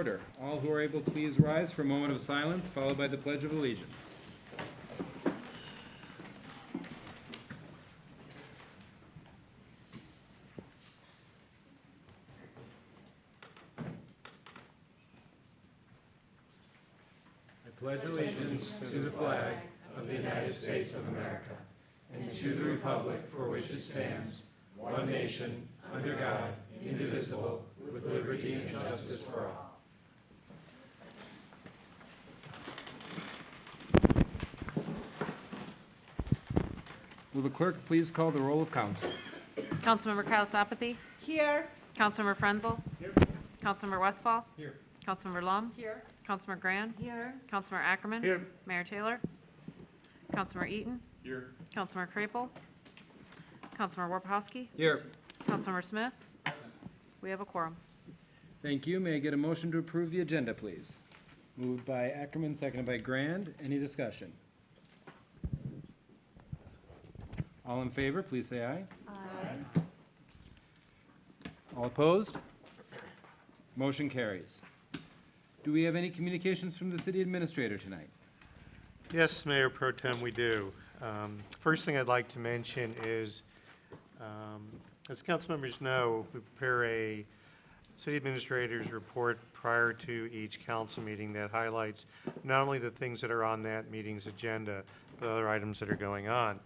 Order. All who are able, please rise for a moment of silence, followed by the Pledge of Allegiance. I pledge allegiance to the flag of the United States of America and to the republic for which it stands, one nation, under God, indivisible, with liberty and justice for all. Will the clerk please call the roll of council? Councilmember Calisapathy? Here. Councilmember Frenzel? Here. Councilmember Westfall? Here. Councilmember Lum? Here. Councilmember Grand? Here. Councilmember Ackerman? Here. Mayor Taylor? Councilmember Eaton? Here. Councilmember Crapel? Councilmember Warpowski? Here. Councilmember Smith? We have a quorum. Thank you. May I get a motion to approve the agenda, please? Moved by Ackerman, seconded by Grand. Any discussion? All in favor, please say aye. Aye. All opposed? Motion carries. Do we have any communications from the city administrator tonight? Yes, Mayor Pro Tem, we do. First thing I'd like to mention is, as council members know, we prepare a city administrator's report prior to each council meeting that highlights not only the things that are on that meeting's agenda, but other items that are going on.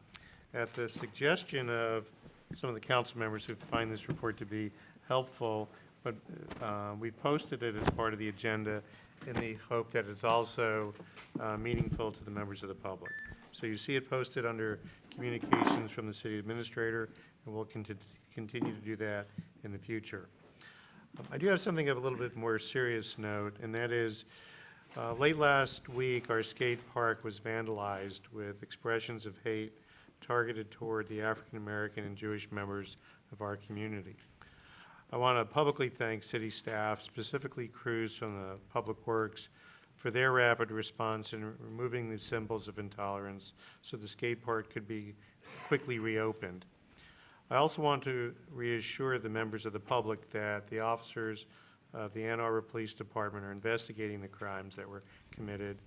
At the suggestion of some of the council members who find this report to be helpful, but we've posted it as part of the agenda in the hope that it's also meaningful to the members of the public. So you see it posted under communications from the city administrator, and we'll continue to do that in the future. I do have something of a little bit more serious note, and that is late last week our skate park was vandalized with expressions of hate targeted toward the African American and Jewish members of our community. I want to publicly thank city staff, specifically crews from the Public Works, for their rapid response in removing the symbols of intolerance so the skate park could be quickly reopened. I also want to reassure the members of the public that the officers of the Ann Arbor Police Department are investigating the crimes that were committed,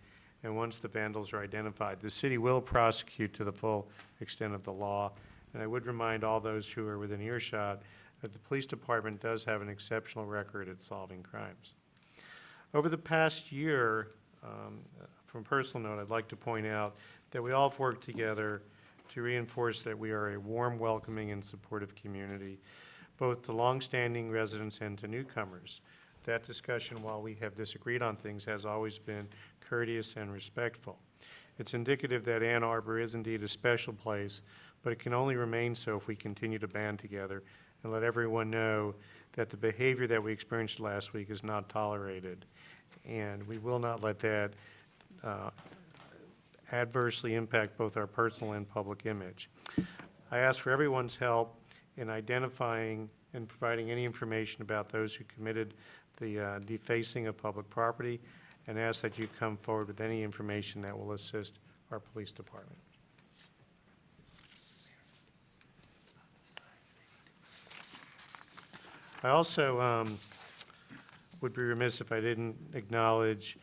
and once the vandals are identified, the city will prosecute to the full extent of the law. And I would remind all those who are within earshot that the police department does have an exceptional record at solving crimes. Over the past year, from a personal note, I'd like to point out that we all have worked together to reinforce that we are a warm, welcoming, and supportive community, both to longstanding residents and to newcomers. That discussion, while we have disagreed on things, has always been courteous and respectful. It's indicative that Ann Arbor is indeed a special place, but it can only remain so if we continue to band together and let everyone know that the behavior that we experienced last week is not tolerated, and we will not let that adversely impact both our personal and public image. I ask for everyone's help in identifying and providing any information about those who committed the defacing of public property, and ask that you come forward with any information that will assist our police department. I also would be remiss if I didn't acknowledge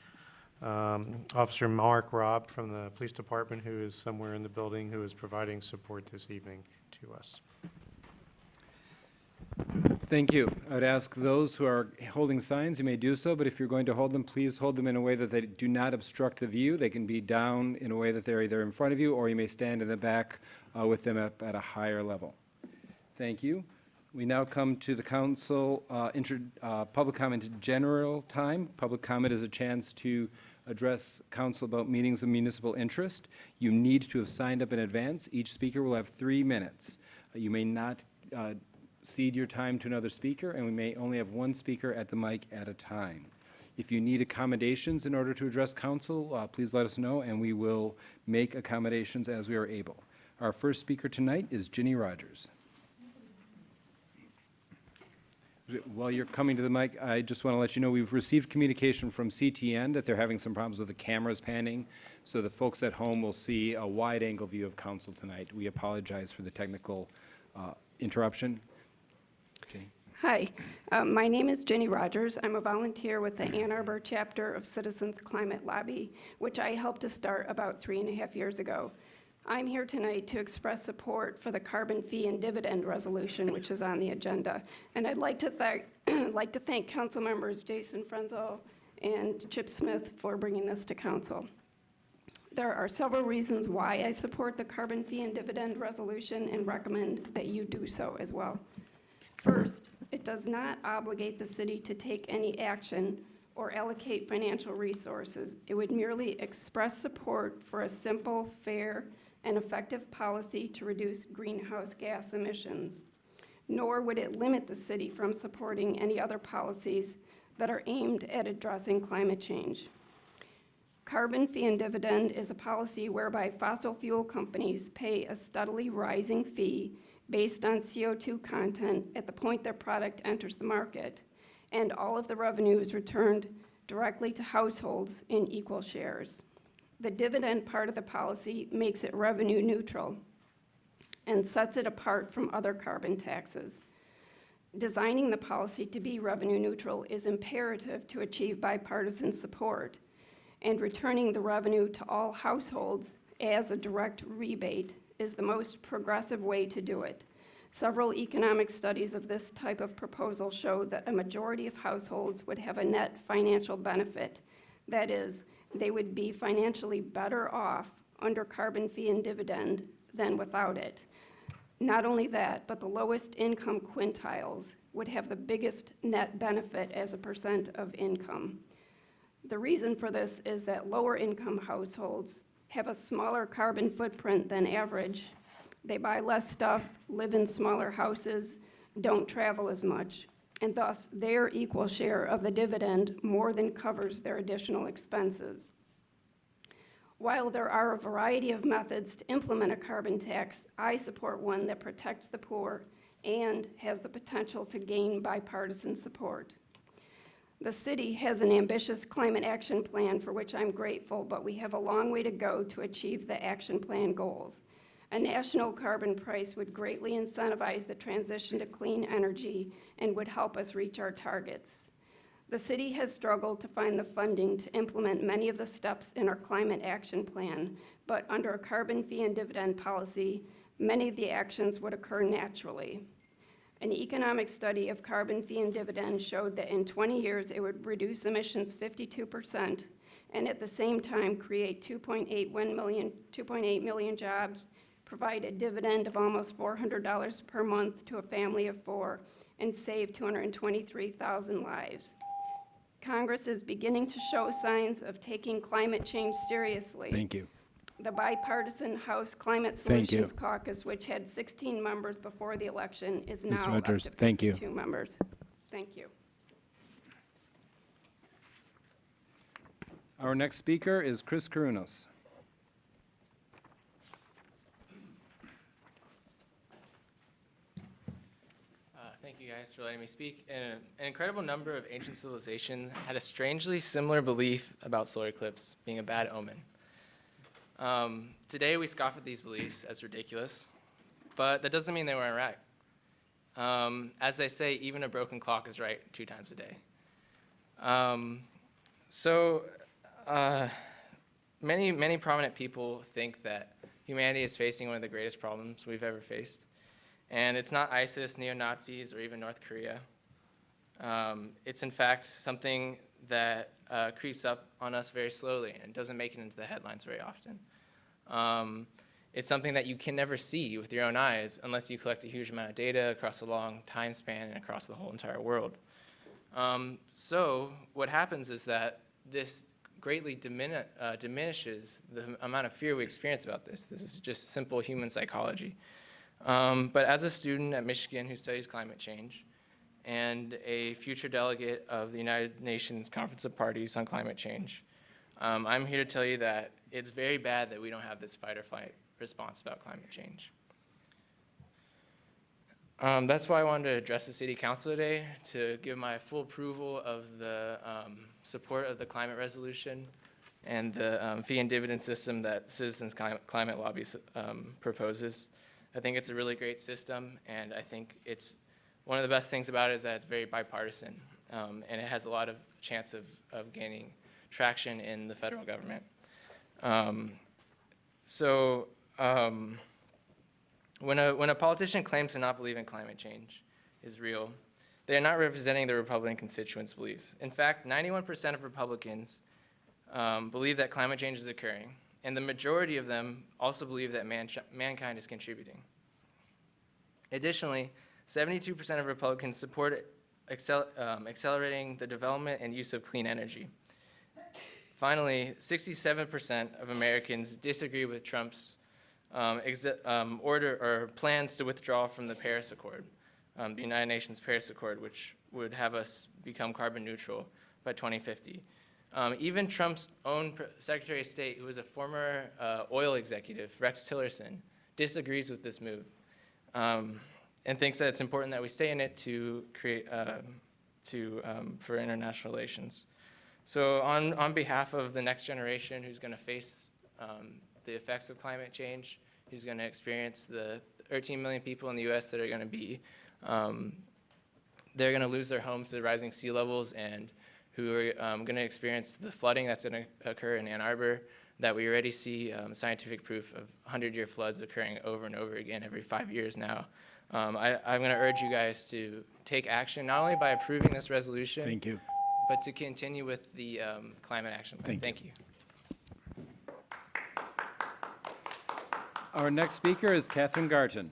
Officer Mark Robb from the police department, who is somewhere in the building, who is providing support this evening to us. Thank you. I would ask those who are holding signs, you may do so, but if you're going to hold them, please hold them in a way that they do not obstruct the view. They can be down in a way that they're either in front of you, or you may stand in the back with them up at a higher level. Thank you. We now come to the council public comment general time. Public comment is a chance to address council about meetings of municipal interest. You need to have signed up in advance. Each speaker will have 3 minutes. You may not cede your time to another speaker, and we may only have one speaker at the mic at a time. If you need accommodations in order to address council, please let us know, and we will make accommodations as we are able. Our first speaker tonight is Ginny Rogers. While you're coming to the mic, I just want to let you know we've received communication from CTN that they're having some problems with the cameras panning, so the folks at home will see a wide-angle view of council tonight. We apologize for the technical interruption. Okay. Hi, my name is Jenny Rogers. I'm a volunteer with the Ann Arbor chapter of Citizens Climate Lobby, which I helped to start about 3.5 years ago. I'm here tonight to express support for the carbon fee and dividend resolution, which is on the agenda. And I'd like to thank council members Jason Frenzel and Chip Smith for bringing this to council. There are several reasons why I support the carbon fee and dividend resolution and recommend that you do so as well. First, it does not obligate the city to take any action or allocate financial resources. It would merely express support for a simple, fair, and effective policy to reduce greenhouse gas emissions. Nor would it limit the city from supporting any other policies that are aimed at addressing climate change. Carbon fee and dividend is a policy whereby fossil fuel companies pay a steadily rising fee based on CO2 content at the point their product enters the market, and all of the revenue is returned directly to households in equal shares. The dividend part of the policy makes it revenue neutral and sets it apart from other carbon taxes. Designing the policy to be revenue neutral is imperative to achieve bipartisan support, and returning the revenue to all households as a direct rebate is the most progressive way to do it. Several economic studies of this type of proposal show that a majority of households would have a net financial benefit. That is, they would be financially better off under carbon fee and dividend than without it. Not only that, but the lowest income quintiles would have the biggest net benefit as a percent of income. The reason for this is that lower income households have a smaller carbon footprint than average. They buy less stuff, live in smaller houses, don't travel as much, and thus their equal share of the dividend more than covers their additional expenses. While there are a variety of methods to implement a carbon tax, I support one that protects the poor and has the potential to gain bipartisan support. The city has an ambitious climate action plan for which I'm grateful, but we have a long way to go to achieve the action plan goals. A national carbon price would greatly incentivize the transition to clean energy and would help us reach our targets. The city has struggled to find the funding to implement many of the steps in our climate action plan, but under a carbon fee and dividend policy, many of the actions would occur naturally. An economic study of carbon fee and dividend showed that in 20 years it would reduce emissions 52% and at the same time create 2.8 million jobs, provide a dividend of almost $400 per month to a family of 4, and save 223,000 lives. Congress is beginning to show signs of taking climate change seriously. Thank you. The bipartisan House Climate Thank you. Solutions Caucus, which had 16 members before the election, is Ms. now up Rogers, to thank you. 52 members. Thank you. Our next speaker is Chris Karunos. Thank you guys for letting me speak. An incredible number of ancient civilizations had a strangely similar belief about solar eclipse being a bad omen. Today we scoff at these beliefs as ridiculous, but that doesn't mean they weren't right. As they say, even a broken clock is right 2 times a day. Many prominent people think that humanity is facing one of the greatest problems we've ever faced. And it's not ISIS, neo-Nazis, or even North Korea. It's in fact something that creeps up on us very slowly and doesn't make it into the headlines very often. It's something that you can never see with your own eyes unless you collect a huge amount of data across a long time span and across the whole entire world. So what happens is that this greatly diminishes the amount of fear we experience about this. This is just simple human psychology. But as a student at Michigan who studies climate change and a future delegate of the United Nations Conference of Parties on Climate Change, I'm here to tell you that it's very bad that we don't have this fight or flight response about climate change. That's why I wanted to address the City Council today to give my full approval of the support of the climate resolution and the fee and dividend system that Citizens Climate Lobby proposes. I think it's a really great system, and I think it's One of the best things about it is that it's very bipartisan, and it has a lot of chance of gaining traction in the federal government. When a politician claims to not believe in climate change is real, they are not representing the Republican constituents' beliefs. In fact, 91% of Republicans believe that climate change is occurring, and the majority of them also believe that mankind is contributing. Additionally, 72% of Republicans support accelerating the development and use of clean energy. Finally, 67% of Americans disagree with Trump's order or plans to withdraw from the Paris Accord, the United Nations Paris Accord, which would have us become carbon neutral by 2050. Even Trump's own Secretary of State, who was a former oil executive, Rex Tillerson, disagrees with this move and thinks that it's important that we stay in it to create for international relations. So on behalf of the next generation who's going to face the effects of climate change, who's going to experience the 13 million people in the U.S. that are going to be, they're going to lose their homes to rising sea levels, and who are going to experience the flooding that's going to occur in Ann Arbor, that we already see scientific proof of 100-year floods occurring over and over again every 5 years now. I'm going to urge you guys to take action, not only by approving this resolution, Thank you. but to continue with the climate action plan. Thank you. Our next speaker is Catherine Garton.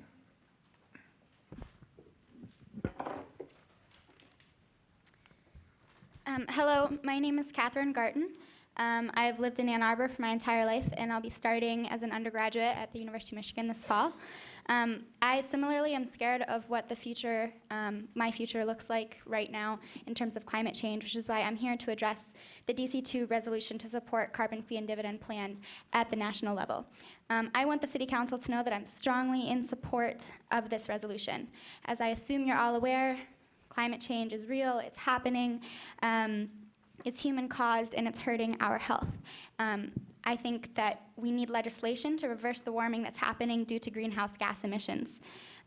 Hello, my name is Catherine Garton. I've lived in Ann Arbor for my entire life, and I'll be starting as an undergraduate at the University of Michigan this fall. I similarly am scared of what the future, my future looks like right now in terms of climate change, which is why I'm here to address the DC2 resolution to support carbon fee and dividend plan at the national level. I want the City Council to know that I'm strongly in support of this resolution. As I assume you're all aware, climate change is real, it's happening, it's human-caused, and it's hurting our health. I think that we need legislation to reverse the warming that's happening due to greenhouse gas emissions.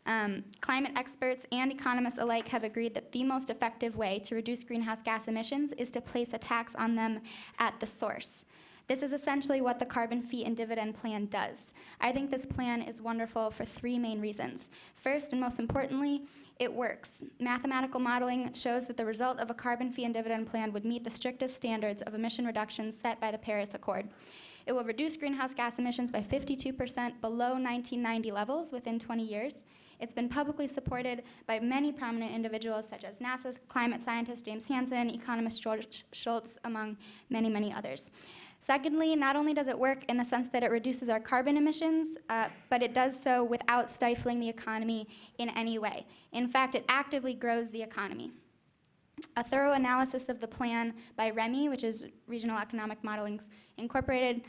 Climate experts and economists alike have agreed that the most effective way to reduce greenhouse gas emissions is to place a tax on them at the source. This is essentially what the carbon fee and dividend plan does. I think this plan is wonderful for three main reasons. First, and most importantly, it works. Mathematical modeling shows that the result of a carbon fee and dividend plan would meet the strictest standards of emission reductions set by the Paris Accord. It will reduce greenhouse gas emissions by 52% below 1990 levels within 20 years. It's been publicly supported by many prominent individuals such as NASA's climate scientist James Hansen, economist George Shultz, among many, many others. Secondly, not only does it work in the sense that it reduces our carbon emissions, but it does so without stifling the economy in any way. In fact, it actively grows the economy. A thorough analysis of the plan by REMI, which is Regional Economic Modeling Incorporated,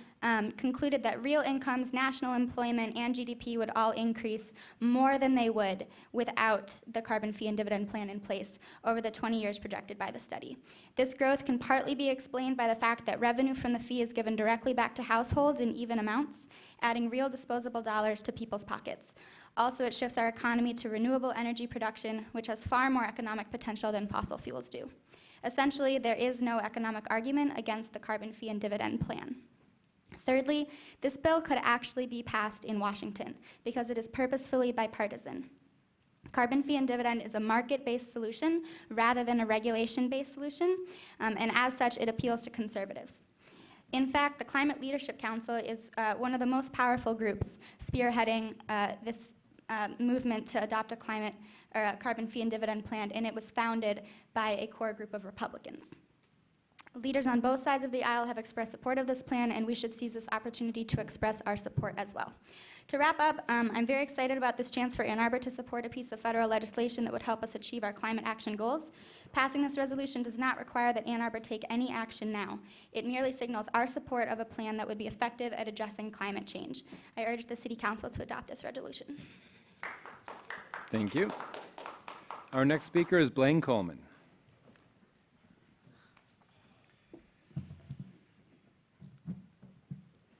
concluded that real incomes, national employment, and GDP would all increase more than they would without the carbon fee and dividend plan in place over the 20 years projected by the study. This growth can partly be explained by the fact that revenue from the fee is given directly back to households in even amounts, adding real disposable dollars to people's pockets. Also, it shifts our economy to renewable energy production, which has far more economic potential than fossil fuels do. Essentially, there is no economic argument against the carbon fee and dividend plan. Thirdly, this bill could actually be passed in Washington because it is purposefully bipartisan. Carbon fee and dividend is a market-based solution rather than a regulation-based solution, and as such, it appeals to conservatives. In fact, the Climate Leadership Council is one of the most powerful groups spearheading this movement to adopt a climate or a carbon fee and dividend plan, and it was founded by a core group of Republicans. Leaders on both sides of the aisle have expressed support of this plan, and we should seize this opportunity to express our support as well. To wrap up, I'm very excited about this chance for Ann Arbor to support a piece of federal legislation that would help us achieve our climate action goals. Passing this resolution does not require that Ann Arbor take any action now. It merely signals our support of a plan that would be effective at addressing climate change. I urge the City Council to adopt this resolution. Thank you. Our next speaker is Blaine Coleman.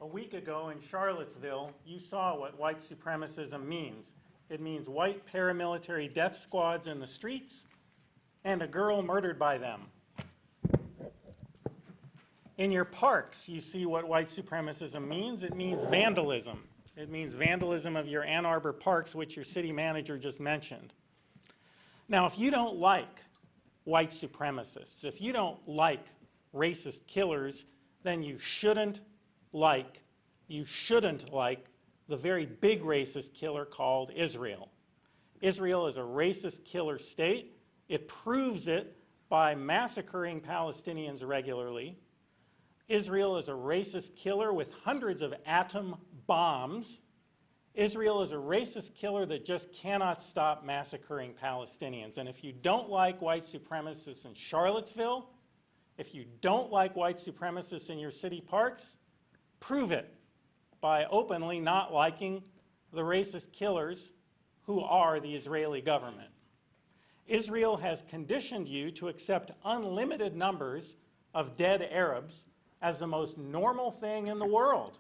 A week ago in Charlottesville, you saw what white supremacism means. It means white paramilitary death squads in the streets and a girl murdered by them. In your parks, you see what white supremacism means. It means vandalism. It means vandalism of your Ann Arbor parks, which your city manager just mentioned. Now, if you don't like white supremacists, if you don't like racist killers, then you shouldn't like the very big racist killer called Israel. Israel is a racist killer state. It proves it by massacring Palestinians regularly. Israel is a racist killer with hundreds of atom bombs. Israel is a racist killer that just cannot stop massacring Palestinians. And if you don't like white supremacists in Charlottesville, if you don't like white supremacists in your city parks, prove it by openly not liking the racist killers who are the Israeli government. Israel has conditioned you to accept unlimited numbers of dead Arabs as the most normal thing in the world.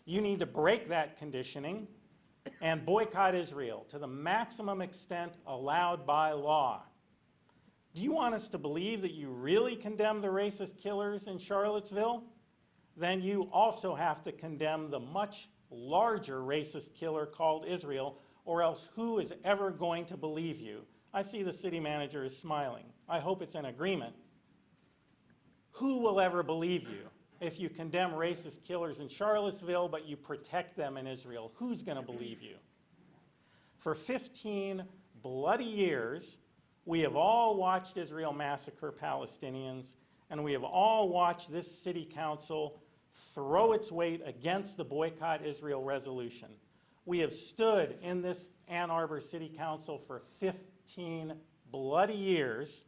You need to break that conditioning and boycott Israel to the maximum extent allowed by law. Do you want us to believe that you really condemn the racist killers in Charlottesville? Then you also have to condemn the much larger racist killer called Israel, or else who is ever going to believe you? I see the city manager is smiling. I hope it's an agreement. Who will ever believe you if you condemn racist killers in Charlottesville, but you protect them in Israel? Who's going to believe you? For 15 bloody years, we have all watched Israel massacre Palestinians, and we have all watched this city council throw its weight against the Boycott Israel resolution. We have stood in this Ann Arbor City Council for 15 bloody years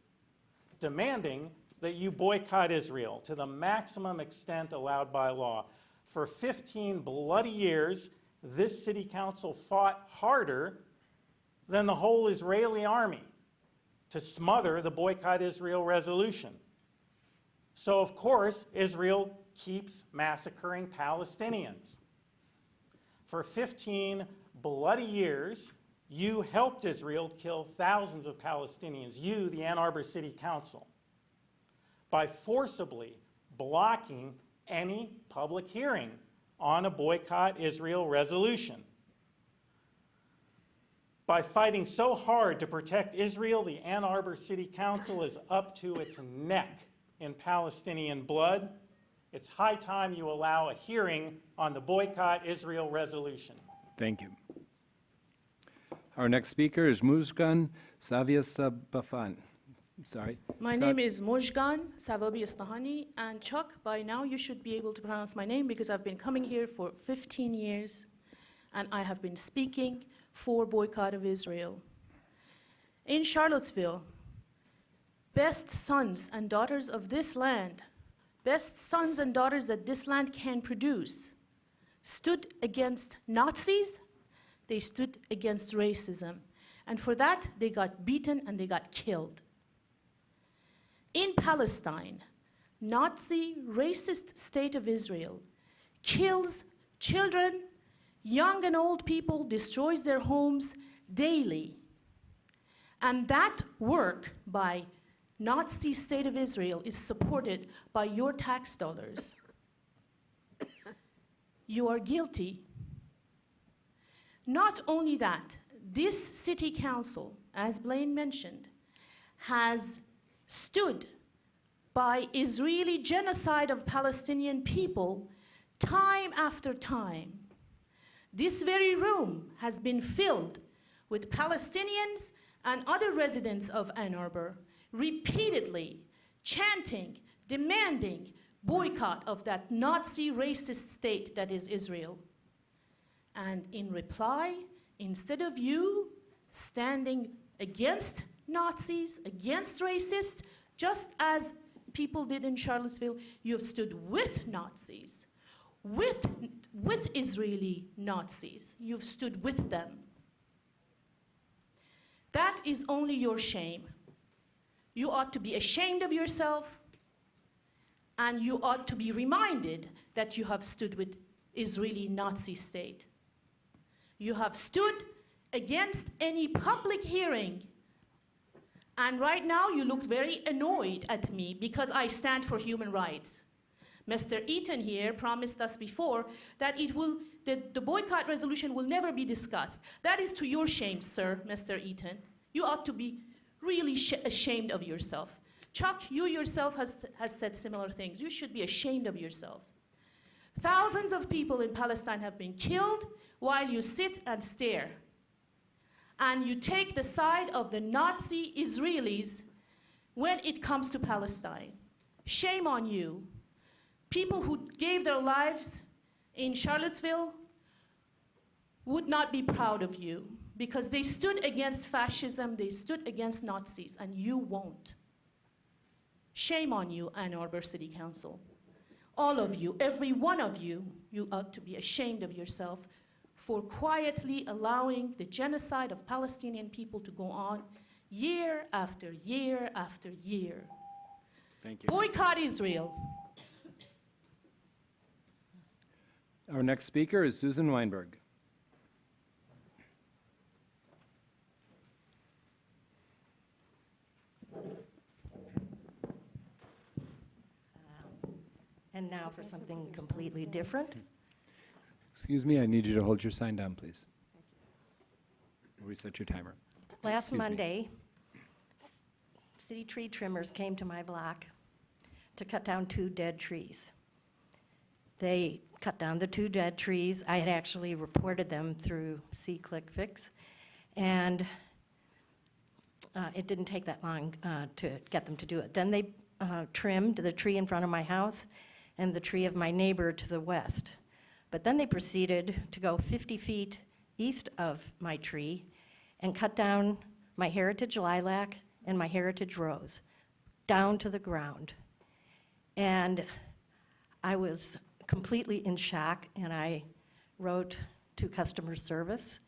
demanding that you boycott Israel to the maximum extent allowed by law. For 15 bloody years, this city council fought harder than the whole Israeli army to smother the Boycott Israel resolution. So, of course, Israel keeps massacring Palestinians. For 15 bloody years, you helped Israel kill thousands of Palestinians, you, the Ann Arbor City Council, by forcibly blocking any public hearing on a Boycott Israel resolution. By fighting so hard to protect Israel, the Ann Arbor City Council is up to its neck in Palestinian blood. It's high time you allow a hearing on the Boycott Israel resolution. Thank you. Our next speaker is Muzgan Saviasabafan. Sorry. My name is Mojgan Savabi Istahani, and Chuck, by now you should be able to pronounce my name because I've been coming here for 15 years, and I have been speaking for boycott of Israel. In Charlottesville, best sons and daughters of this land, best sons and daughters that this land can produce, stood against Nazis, they stood against racism, and for that they got beaten and they got killed. In Palestine, Nazi racist state of Israel kills children, young and old people, destroys their homes daily. And that work by Nazi state of Israel is supported by your tax dollars. You are guilty. Not only that, this city council, as Blaine mentioned, has stood by Israeli genocide of Palestinian people time after time. This very room has been filled with Palestinians and other residents of Ann Arbor repeatedly chanting, demanding boycott of that Nazi racist state that is Israel. And in reply, instead of you standing against Nazis, against racists, just as people did in Charlottesville, you have stood with Nazis, with Israeli Nazis. You've stood with them. That is only your shame. You ought to be ashamed of yourself, and you ought to be reminded that you have stood with Israeli Nazi state. You have stood against any public hearing. And right now, you look very annoyed at me because I stand for human rights. Mr. Eaton here promised us before that the boycott resolution will never be discussed. That is to your shame, sir, Mr. Eaton. You ought to be really ashamed of yourself. Chuck, you yourself has said similar things. You should be ashamed of yourselves. Thousands of people in Palestine have been killed while you sit and stare. And you take the side of the Nazi Israelis when it comes to Palestine. Shame on you. People who gave their lives in Charlottesville would not be proud of you because they stood against fascism, they stood against Nazis, and you won't. Shame on you, Ann Arbor City Council. All of you, every one of you, you ought to be ashamed of yourself for quietly allowing the genocide of Palestinian people to go on year after year after year. Thank you. Boycott Israel. Our next speaker is Susan Weinberg. And now for something completely different. Excuse me, I need you to hold your sign down, please. Reset your timer. Last Excuse me. Monday, city tree trimmers came to my block to cut down 2 dead trees. They cut down the 2 dead trees. I had actually reported them through SeeClickFix, and it didn't take that long to get them to do it. Then they trimmed the tree in front of my house and the tree of my neighbor to the west. But then they proceeded to go 50 feet east of my tree and cut down my heritage lilac and my heritage rose down to the ground. And I was completely in shock, and I wrote to customer service,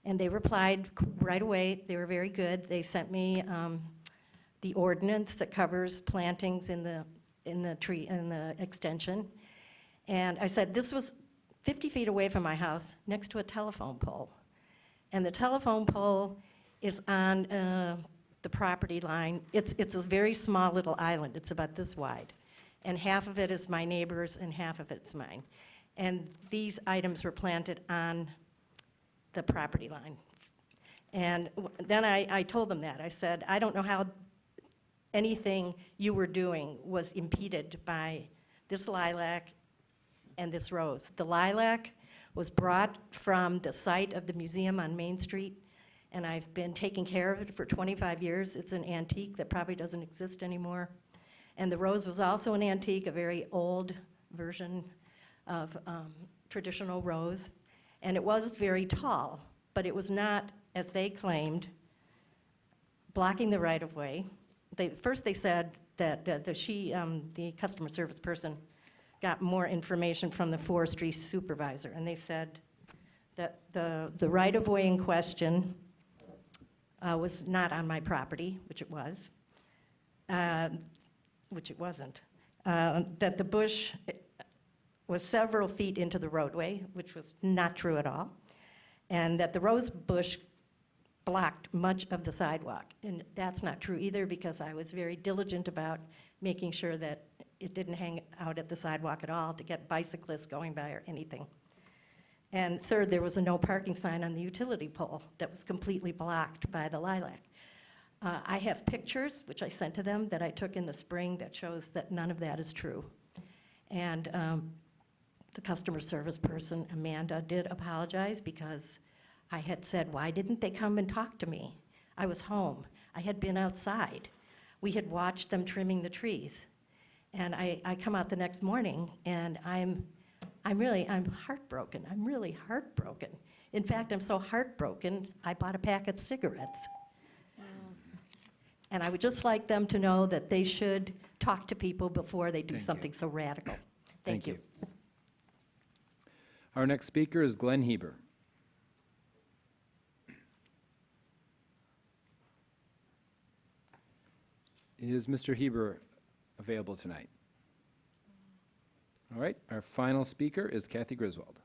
and they replied right away. They were very good. They sent me the ordinance that covers plantings in the tree, in the extension. And I said, this was 50 feet away from my house, next to a telephone pole. And the telephone pole is on the property line. It's a very small little island. It's about this wide. And half of it is my neighbor's and half of it's mine. And these items were planted on the property line. And then I told them that. I said, I don't know how anything you were doing was impeded by this lilac and this rose. The lilac was brought from the site of the museum on Main Street, and I've been taking care of it for 25 years. It's an antique that probably doesn't exist anymore. And the rose was also an antique, a very old version of traditional rose. And it was very tall, but it was not, as they claimed, blocking the right-of-way. First they said that the customer service person got more information from the forestry supervisor, and they said that the right-of-way in question was not on my property, which it was, which it wasn't. That the bush was several feet into the roadway, which was not true at all, and that the rose bush blocked much of the sidewalk. And that's not true either, because I was very diligent about making sure that it didn't hang out at the sidewalk at all to get bicyclists going by or anything. And third, there was a no parking sign on the utility pole that was completely blocked by the lilac. I have pictures, which I sent to them, that I took in the spring that shows that none of that is true. And the customer service person, Amanda, did apologize because I had said, why didn't they come and talk to me? I was home. I had been outside. We had watched them trimming the trees. And I come out the next morning, and I'm heartbroken. I'm really heartbroken. In fact, I'm so heartbroken, I bought a pack of cigarettes. And I would just like them to know that they should talk to people before they do Thank you. something so radical. Thank you. Our next speaker is Glenn Heber. Is Mr. Heber available tonight? All right, our final speaker is Kathy Griswold.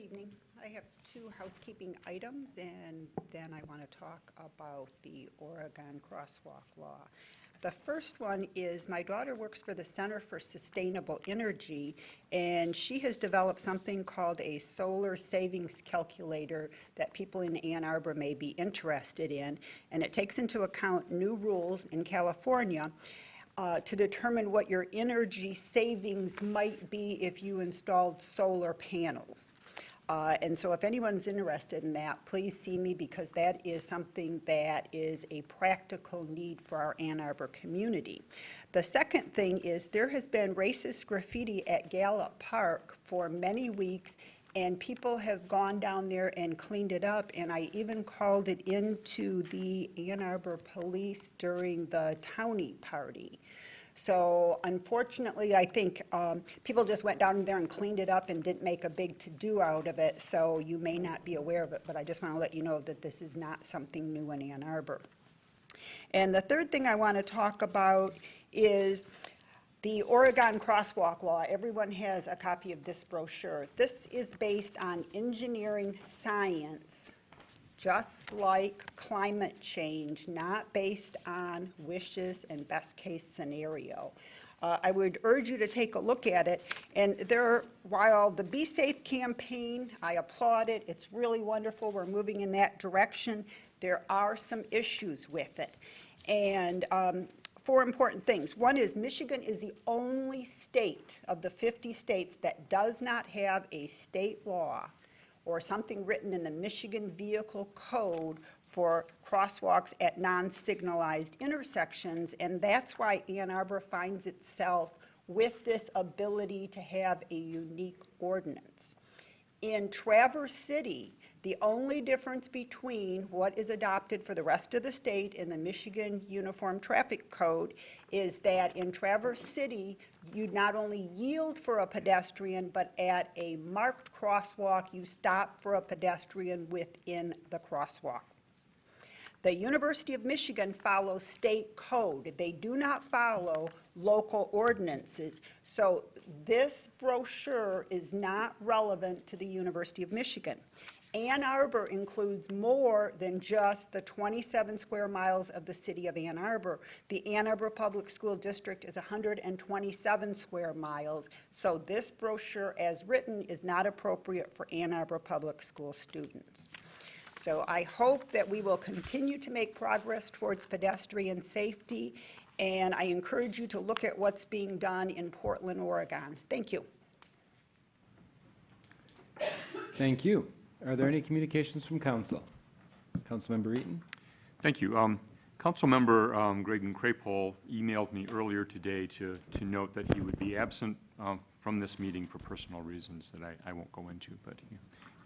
evening. I have two housekeeping items, and then I want to talk about the Oregon crosswalk law. The first one is, my daughter works for the Center for Sustainable Energy, and she has developed something called a solar savings calculator that people in Ann Arbor may be interested in, and it takes into account new rules in California to determine what your energy savings might be if you installed solar panels. And so if anyone's interested in that, please see me, because that is something that is a practical need for our Ann Arbor community. The second thing is, there has been racist graffiti at Gallup Park for many weeks, and people have gone down there and cleaned it up, and I even called it into the Ann Arbor police during the townie party. So unfortunately, I think people just went down there and cleaned it up and didn't make a big to-do out of it, so you may not be aware of it, but I just want to let you know that this is not something new in Ann Arbor. And the third thing I want to talk about is the Oregon crosswalk law. Everyone has a copy of this brochure. This is based on engineering science, just like climate change, not based on wishes and best-case scenario. I would urge you to take a look at it. And while the Be Safe campaign, I applaud it, it's really wonderful, we're moving in that direction, there are some issues with it. And four important things. One is, Michigan is the only state of the 50 states that does not have a state law or something written in the Michigan Vehicle Code for crosswalks at non-signalized intersections, and that's why Ann Arbor finds itself with this ability to have a unique ordinance. In Traverse City, the only difference between what is adopted for the rest of the state in the Michigan Uniform Traffic Code is that in Traverse City, you not only yield for a pedestrian, but at a marked crosswalk, you stop for a pedestrian within the crosswalk. The University of Michigan follows state code. They do not follow local ordinances. So this brochure is not relevant to the University of Michigan. Ann Arbor includes more than just the 27 square miles of the city of Ann Arbor. The Ann Arbor Public School District is 127 square miles, so this brochure as written is not appropriate for Ann Arbor Public School students. So I hope that we will continue to make progress towards pedestrian safety, and I encourage you to look at what's being done in Portland, Oregon. Thank you. Thank you. Are there any communications from council? Councilmember Eaton? Thank you. Councilmember Gregan Crapole emailed me earlier today to note that he would be absent from this meeting for personal reasons that I won't go into, but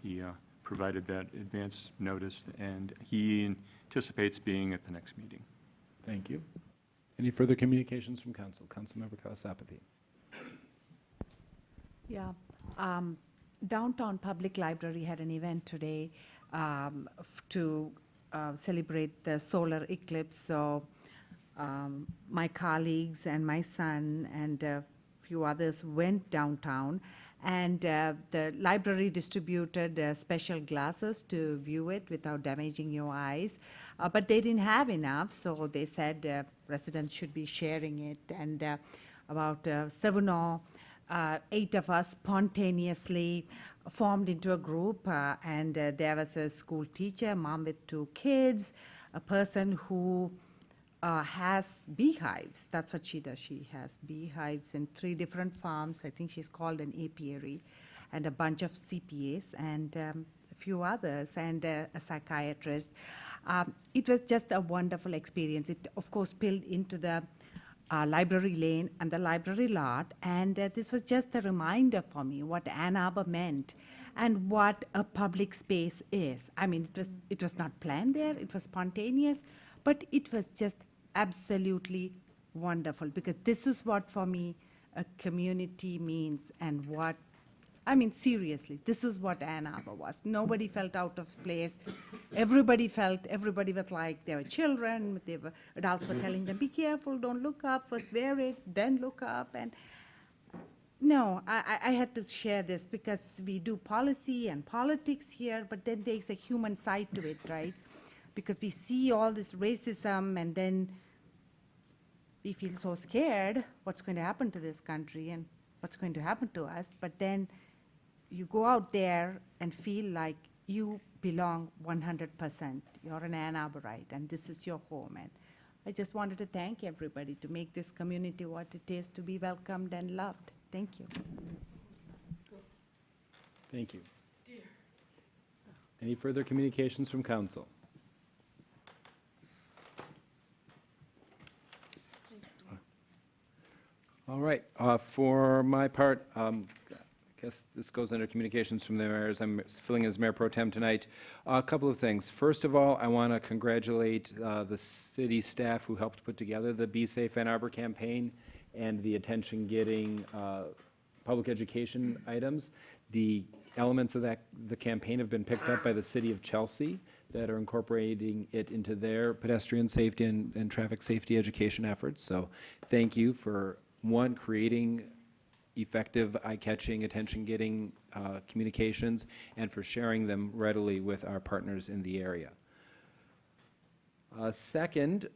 he provided that advance notice, and he anticipates being at the next meeting. Thank you. Any further communications from council? Councilmember Kalasapathy. Yeah. Downtown Public Library had an event today to celebrate the solar eclipse. So my colleagues and my son and a few others went downtown, and the library distributed special glasses to view it without damaging your eyes. But they didn't have enough, so they said residents should be sharing it. And about 7 or 8 of us spontaneously formed into a group, and there was a school teacher, mom with 2 kids, a person who has beehives. That's what she does. She has beehives in 3 different farms. I think she's called an apiary, and a bunch of CPAs and a few others, and a psychiatrist. It was just a wonderful experience. It, of course, spilled into the library lane and the library lot, and this was just a reminder for me what Ann Arbor meant and what a public space is. I mean, it was not planned there, it was spontaneous, but it was just absolutely wonderful, because this is what, for me, a community means, and what, I mean, seriously, this is what Ann Arbor was. Nobody felt out of place. Everybody was like, they were children, adults were telling them, be careful, don't look up, first wear it, then look up. And No, I had to share this because we do policy and politics here, but then there's a human side to it, right? Because we see all this racism and then we feel so scared what's going to happen to this country and what's going to happen to us. But then you go out there and feel like you belong 100%. You're an Ann Arborite and this is your home. And I just wanted to thank everybody to make this community what it is, to be welcomed and loved. Thank you. Thank you. Any further communications from council? All right, for my part, I guess this goes under communications from the mayor as I'm filling as Mayor Pro Tem tonight. A couple of things. First of all, I want to congratulate the city staff who helped put together the Be Safe Ann Arbor campaign and the attention-getting public education items. The elements of the campaign have been picked up by the city of Chelsea that are incorporating it into their pedestrian safety and traffic safety education efforts. So thank you for, one, creating effective, eye-catching, attention-getting communications, and for sharing them readily with our partners in the area. Second,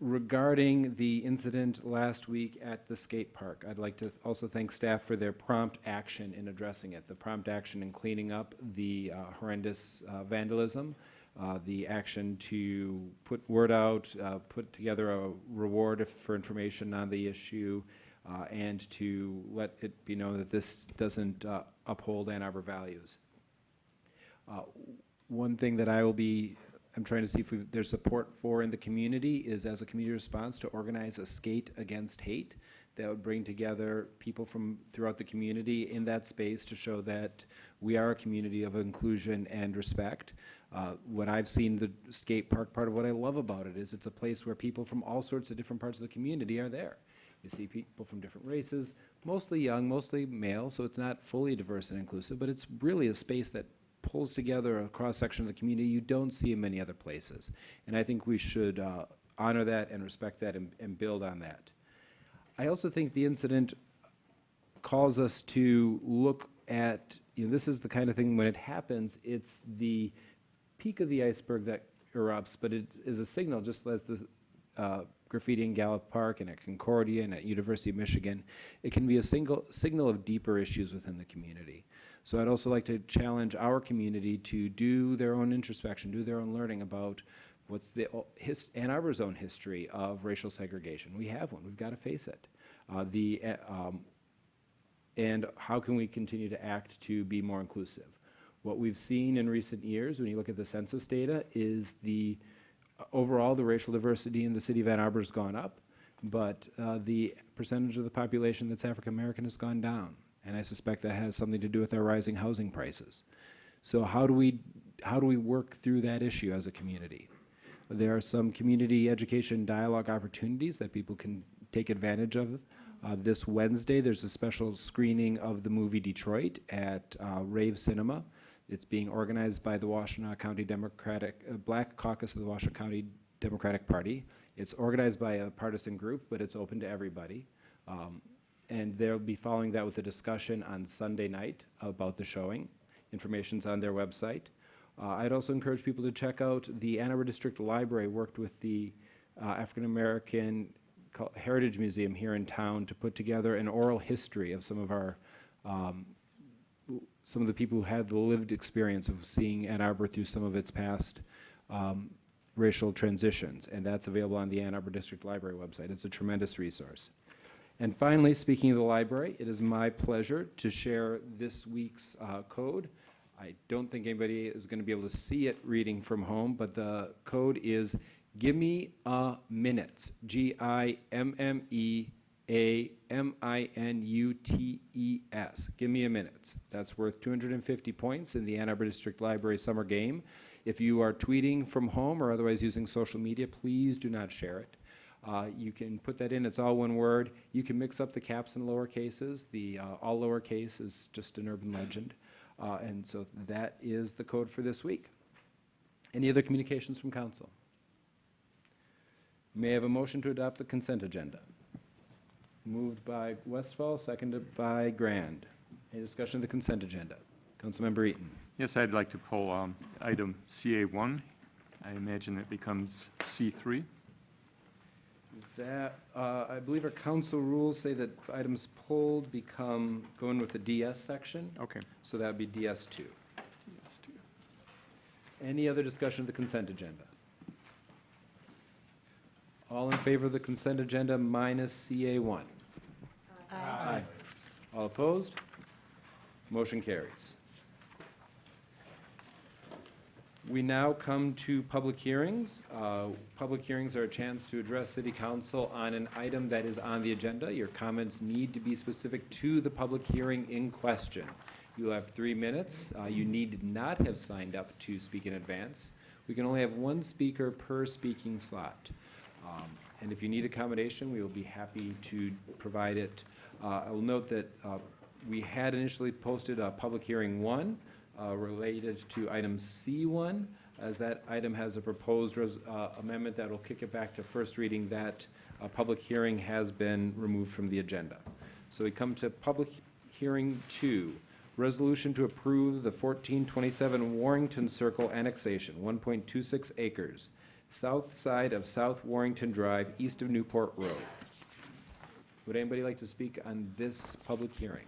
regarding the incident last week at the skate park, I'd like to also thank staff for their prompt action in addressing it, the prompt action in cleaning up the horrendous vandalism, the action to put word out, put together a reward for information on the issue, and to let it be known that this doesn't uphold Ann Arbor values. One thing that I'm trying to see if there's support for in the community is, as a community response, to organize a skate against hate that would bring together people from throughout the community in that space to show that we are a community of inclusion and respect. What I've seen the skate park, part of what I love about it is it's a place where people from all sorts of different parts of the community are there. You see people from different races, mostly young, mostly male, so it's not fully diverse and inclusive, but it's really a space that pulls together a cross-section of the community you don't see in many other places. And I think we should honor that and respect that and build on that. I also think the incident calls us to look at, this is the kind of thing when it happens, it's the peak of the iceberg that erupts, but it is a signal, just as the graffiti in Gallup Park and at Concordia and at University of Michigan. It can be a signal of deeper issues within the community. So I'd also like to challenge our community to do their own introspection, do their own learning about what's the Ann Arbor's own history of racial segregation. We have one. We've got to face it. And how can we continue to act to be more inclusive? What we've seen in recent years, when you look at the census data, is overall the racial diversity in the city of Ann Arbor has gone up, but the percentage of the population that's African American has gone down. And I suspect that has something to do with our rising housing prices. So how do we work through that issue as a community? There are some community education dialogue opportunities that people can take advantage of. This Wednesday, there's a special screening of the movie Detroit at Rave Cinema. It's being organized by the Washtenaw County Black Caucus of the Washtenaw County Democratic Party. It's organized by a partisan group, but it's open to everybody. And they'll be following that with a discussion on Sunday night about the showing. Information's on their website. I'd also encourage people to check out the Ann Arbor District Library, worked with the African American Heritage Museum here in town to put together an oral history of some of the people who had the lived experience of seeing Ann Arbor through some of its past racial transitions. And that's available on the Ann Arbor District Library website. It's a tremendous resource. And finally, speaking of the library, it is my pleasure to share this week's code. I don't think anybody is going to be able to see it reading from home, but the code is Gimme a Minutes, GIMMEAMINUTES, Gimme a Minutes. That's worth 250 points in the Ann Arbor District Library summer game. If you are tweeting from home or otherwise using social media, please do not share it. You can put that in, it's all one word. You can mix up the caps and lower cases. The all lowercase is just an urban legend. And so that is the code for this week. Any other communications from council? May I have a motion to adopt the consent agenda? Moved by Westfall, seconded by Grand. Any discussion of the consent agenda? Councilmember Eaton. Yes, I'd like to pull item CA1. I imagine it becomes C3. That, I believe our council rules say that items pulled go in with the DS section, Okay. so that would be DS2. Yes, too. Any other discussion of the consent agenda? All in favor of the consent agenda minus CA1? Aye. All opposed? Motion carries. We now come to public hearings. Public hearings are a chance to address city council on an item that is on the agenda. Your comments need to be specific to the public hearing in question. You'll have 3 minutes. You need not have signed up to speak in advance. We can only have one speaker per speaking slot. And if you need accommodation, we will be happy to provide it. I will note that we had initially posted a public hearing 1 related to item C1. As that item has a proposed amendment that will kick it back to first reading, that public hearing has been removed from the agenda. So we come to public hearing 2, resolution to approve the 1427 Warrington Circle annexation, 1.26 acres, south side of South Warrington Drive, east of Newport Road. Would anybody like to speak on this public hearing?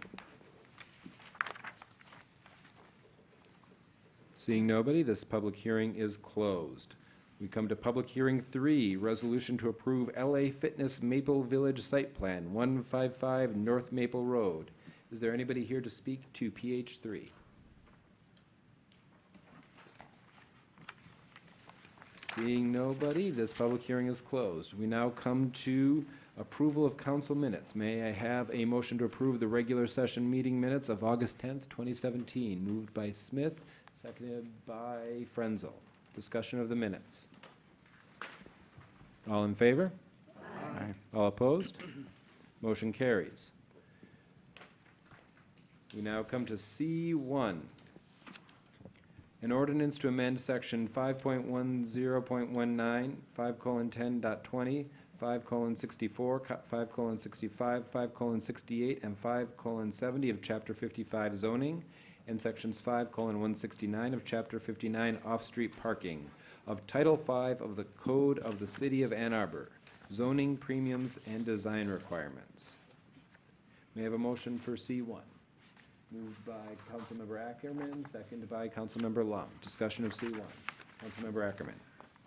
Seeing nobody, this public hearing is closed. We come to public hearing 3, resolution to approve LA Fitness Maple Village Site Plan, 155 North Maple Road. Is there anybody here to speak to PH3? Seeing nobody, this public hearing is closed. We now come to approval of council minutes. May I have a motion to approve the regular session meeting minutes of August 10th, 2017? Moved by Smith, seconded by Frenzel. Discussion of the minutes. All in favor? Aye. All opposed? Motion carries. We now come to C1. An ordinance to amend section 5.10.19, 5:10.20, 5:64, 5:65, 5:68, and 5:70 of Chapter 55 zoning, and sections 5:169 of Chapter 59 off-street parking of Title V of the Code of the City of Ann Arbor, zoning premiums and design requirements. May I have a motion for C1? Moved by Councilmember Ackerman, seconded by Councilmember Lum. Discussion of C1. Councilmember Ackerman.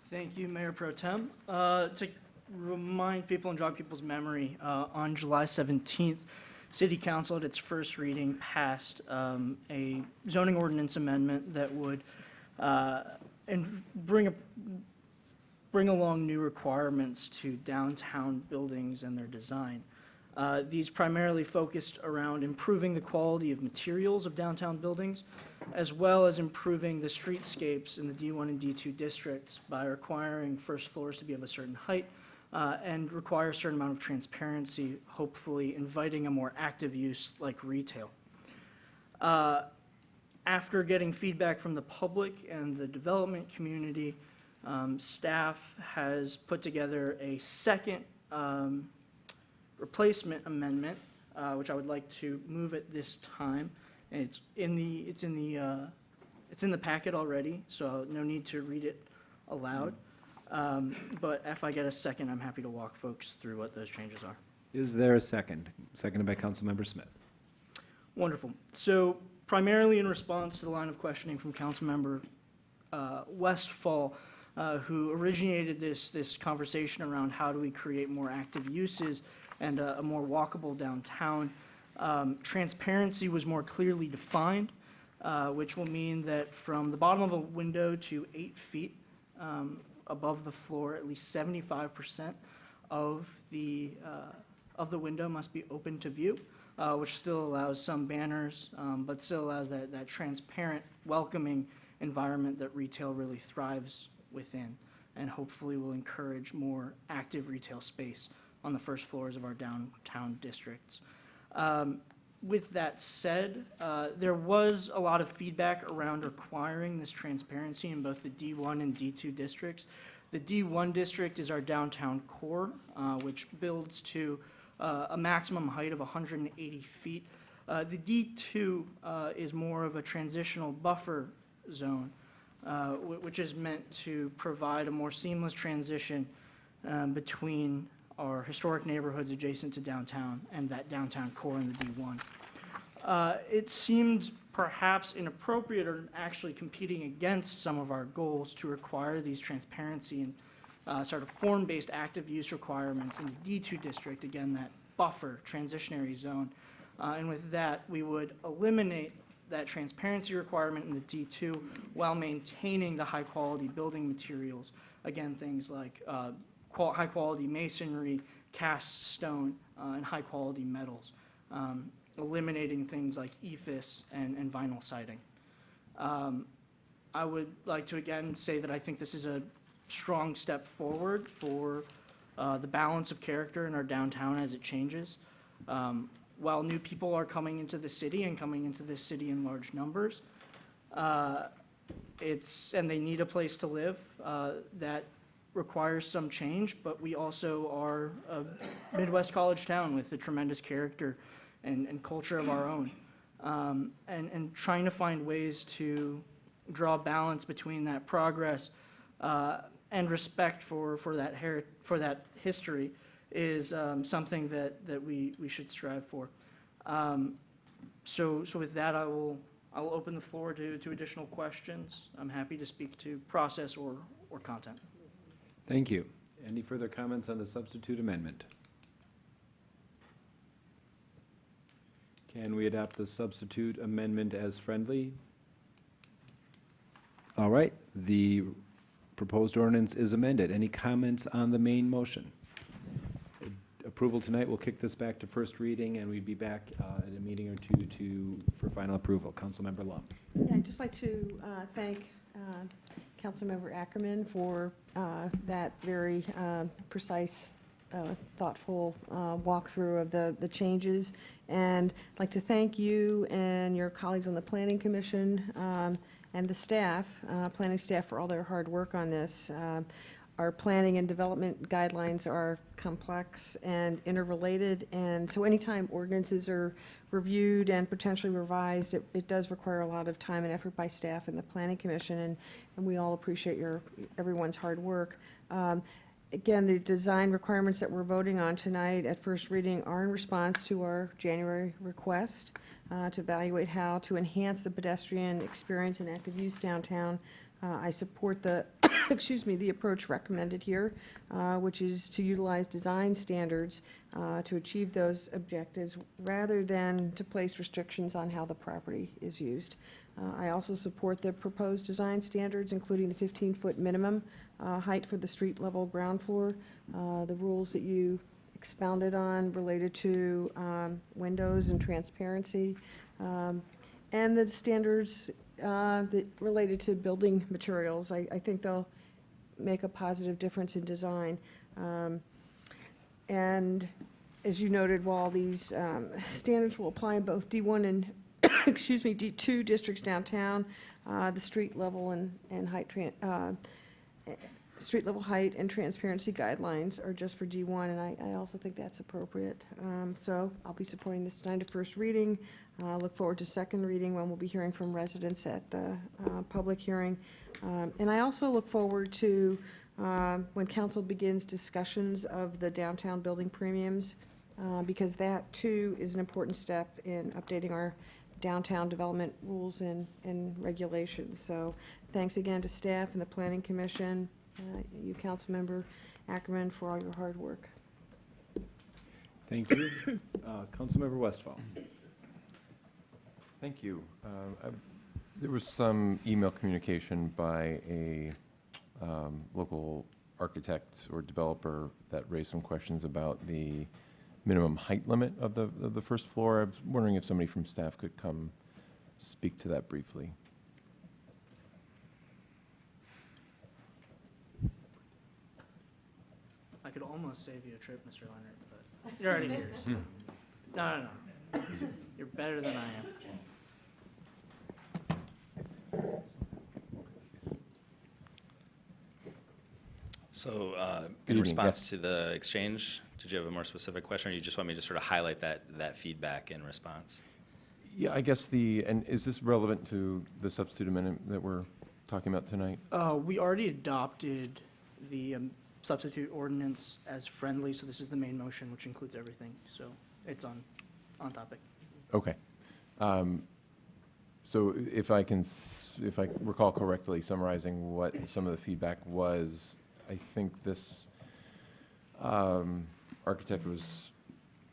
Thank you, Mayor Pro Tem. To remind people and jog people's memory, on July 17th, City Council at its first reading passed a zoning ordinance amendment that would bring along new requirements to downtown buildings and their design. These primarily focused around improving the quality of materials of downtown buildings, as well as improving the streetscapes in the D1 and D2 districts by requiring first floors to be of a certain height and require a certain amount of transparency, hopefully inviting a more active use like retail. After getting feedback from the public and the development community, staff has put together a second replacement amendment, which I would like to move at this time. And it's in the packet already, so no need to read it aloud. But if I get a second, I'm happy to walk folks through what those changes are. Is there a second? Seconded by Councilmember Smith. Wonderful. So primarily in response to the line of questioning from Councilmember Westfall, who originated this conversation around how do we create more active uses and a more walkable downtown. Transparency was more clearly defined, which will mean that from the bottom of a window to 8 feet above the floor, at least 75% of the window must be open to view, which still allows some banners, but still allows that transparent, welcoming environment that retail really thrives within, and hopefully will encourage more active retail space on the first floors of our downtown districts. With that said, there was a lot of feedback around requiring this transparency in both the D1 and D2 districts. The D1 district is our downtown core, which builds to a maximum height of 180 feet. The D2 is more of a transitional buffer zone, which is meant to provide a more seamless transition between our historic neighborhoods adjacent to downtown and that downtown core in the D1. It seemed perhaps inappropriate or actually competing against some of our goals to require these transparency and sort of form-based active use requirements in the D2 district, again, that buffer transitionary zone. And with that, we would eliminate that transparency requirement in the D2 while maintaining the high-quality building materials. Again, things like high-quality masonry, cast stone, and high-quality metals, eliminating things like EIFS and vinyl siding. I would like to again say that I think this is a strong step forward for the balance of character in our downtown as it changes. While new people are coming into the city and coming into this city in large numbers, and they need a place to live, that requires some change, but we also are a Midwest college town with a tremendous character and culture of our own. And trying to find ways to draw balance between that progress and respect for that history is something that we should strive for. So with that, I'll open the floor to additional questions. I'm happy to speak to process or content. Thank you. Any further comments on the substitute amendment? Can we adopt the substitute amendment as friendly? All right, the proposed ordinance is amended. Any comments on the main motion? Approval tonight will kick this back to first reading, and we'd be back in a meeting or two for final approval. Councilmember Lum. Yeah, I'd just like to thank Councilmember Ackerman for that very precise, thoughtful walkthrough of the changes. And I'd like to thank you and your colleagues on the Planning Commission and the staff, planning staff, for all their hard work on this. Our planning and development guidelines are complex and interrelated, and so anytime ordinances are reviewed and potentially revised, it does require a lot of time and effort by staff and the Planning Commission, and we all appreciate everyone's hard work. Again, the design requirements that we're voting on tonight at first reading are in response to our January request to evaluate how to enhance the pedestrian experience and active use downtown. I support the, the approach recommended here, which is to utilize design standards to achieve those objectives rather than to place restrictions on how the property is used. I also support the proposed design standards, including the 15-foot minimum height for the street level ground floor, the rules that you expounded on related to windows and transparency, and the standards that related to building materials. I think they'll make a positive difference in design. And as you noted, while these standards will apply in both D1 and D2 districts downtown, the street level and height street level height and transparency guidelines are just for D1, and I also think that's appropriate. So I'll be supporting this tonight at first reading. Look forward to second reading when we'll be hearing from residents at the public hearing. And I also look forward to when council begins discussions of the downtown building premiums, because that too is an important step in updating our downtown development rules and regulations. So thanks again to staff and the Planning Commission, you Councilmember Ackerman, for all your hard work. Thank you. Councilmember Westfall. Thank you. There was some email communication by a local architect or developer that raised some questions about the minimum height limit of the first floor. I was wondering if somebody from staff could come speak to that briefly. I could almost save you a trip, Mr. Leonard, but you're already here. So. No. You're better than I am. So in response to the exchange, did you have a more specific question, or you just want me to sort of highlight that feedback in response? Yeah, I guess and is this relevant to the substitute amendment that we're talking about tonight? We already adopted the substitute ordinance as friendly, so this is the main motion, which includes everything. So it's on topic. Okay. So if I recall correctly, summarizing what some of the feedback was, I think this architect was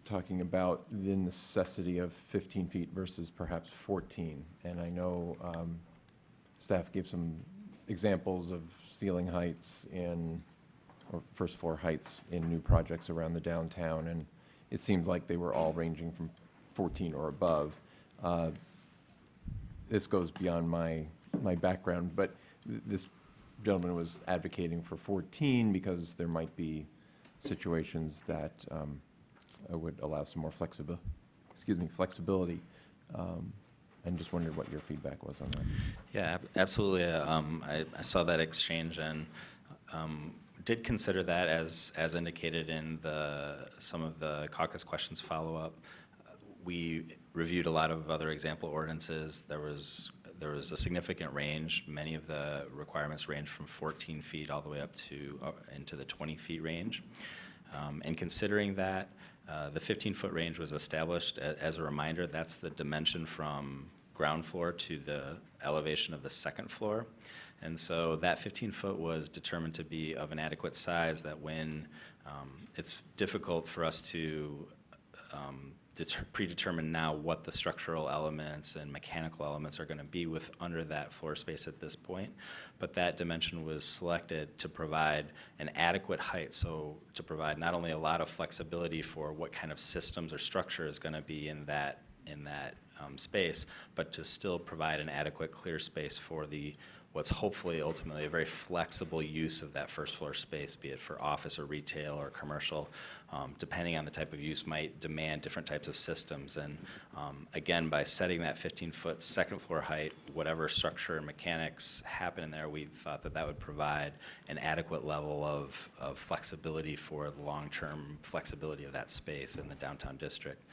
talking about the necessity of 15 feet versus perhaps 14. And I know staff gave some examples of ceiling heights or first floor heights in new projects around the downtown, and it seemed like they were all ranging from 14 or above. This goes beyond my background, but this gentleman was advocating for 14 because there might be situations that would allow some more flexibility. And just wondered what your feedback was on that. Yeah, absolutely. I saw that exchange and did consider that as indicated in some of the caucus questions follow-up. We reviewed a lot of other example ordinances. There was a significant range. Many of the requirements range from 14 feet all the way up to into the 20 feet range. And considering that, the 15-foot range was established. As a reminder, that's the dimension from ground floor to the elevation of the second floor. And so that 15-foot was determined to be of an adequate size that when it's difficult for us to predetermine now what the structural elements and mechanical elements are going to be with under that floor space at this point. But that dimension was selected to provide an adequate height, so to provide not only a lot of flexibility for what kind of systems or structure is going to be in that space, but to still provide an adequate clear space for what's hopefully ultimately a very flexible use of that first floor space, be it for office or retail or commercial, depending on the type of use might demand different types of systems. And again, by setting that 15-foot second floor height, whatever structure and mechanics happen in there, we thought that would provide an adequate level of flexibility for the long-term flexibility of that space in the downtown district.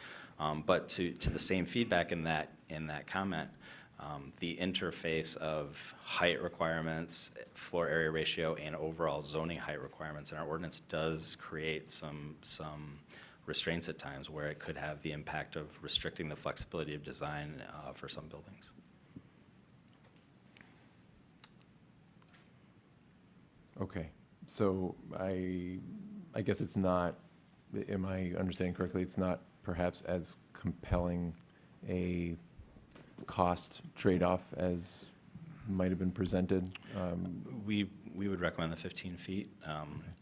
But to the same feedback in that comment, the interface of height requirements, floor area ratio, and overall zoning height requirements in our ordinance does create some restraints at times where it could have the impact of restricting the flexibility of design for some buildings. Okay, so I guess it's not, am I understanding correctly, it's not perhaps as compelling a cost trade-off as might have been presented? We would recommend the 15 feet.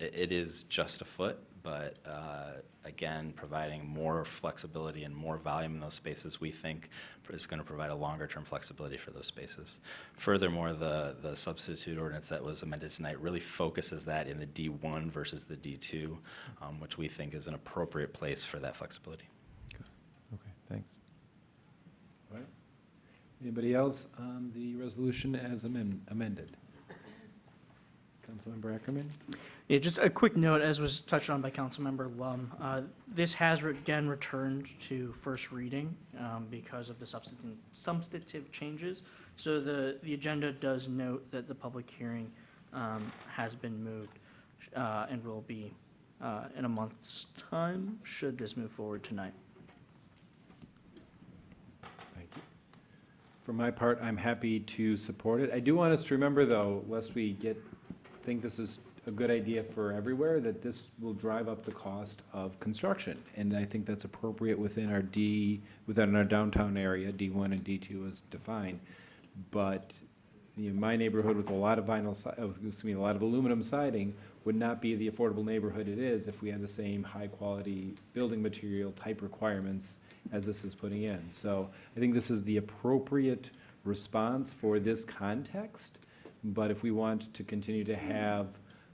It is just a foot, but again, providing more flexibility and more volume in those spaces, we think is going to provide a longer-term flexibility for those spaces. Furthermore, the substitute ordinance that was amended tonight really focuses that in the D1 versus the D2, which we think is an appropriate place for that flexibility. Okay, thanks. All right. Anybody else on the resolution as amended? Councilmember Ackerman? Yeah, just a quick note, as was touched on by Councilmember Lum, this has again returned to first reading because of the substantive changes. So the agenda does note that the public hearing has been moved and will be in a month's time, should this move forward tonight. Thank you. For my part, I'm happy to support it. I do want us to remember, though, lest we think this is a good idea for everywhere, that this will drive up the cost of construction. And I think that's appropriate within our downtown area, D1 and D2 as defined. But my neighborhood with a lot of a lot of aluminum siding would not be the affordable neighborhood it is if we had the same high-quality building material type requirements as this is putting in. So I think this is the appropriate response for this context. But if we want to continue to have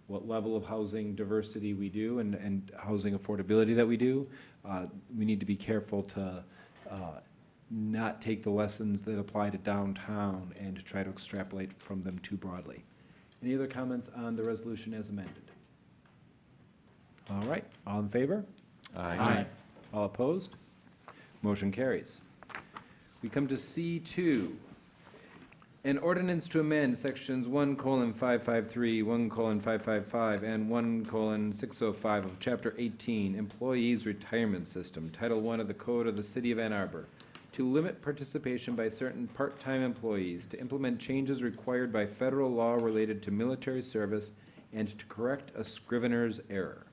what level of housing diversity we do and housing affordability that we do, we need to be careful to not take the lessons that apply to downtown and to try to extrapolate from them too broadly. Any other comments on the resolution as amended? All right, all in favor? Aye. All opposed? Motion carries. We come to C2. An ordinance to amend sections 1:553, 1:555, and 1:605 of Chapter 18, Employees Retirement System, Title I of the Code of the City of Ann Arbor, to limit participation by certain part-time employees, to implement changes required by federal law related to military service, and to correct a scrivener's error.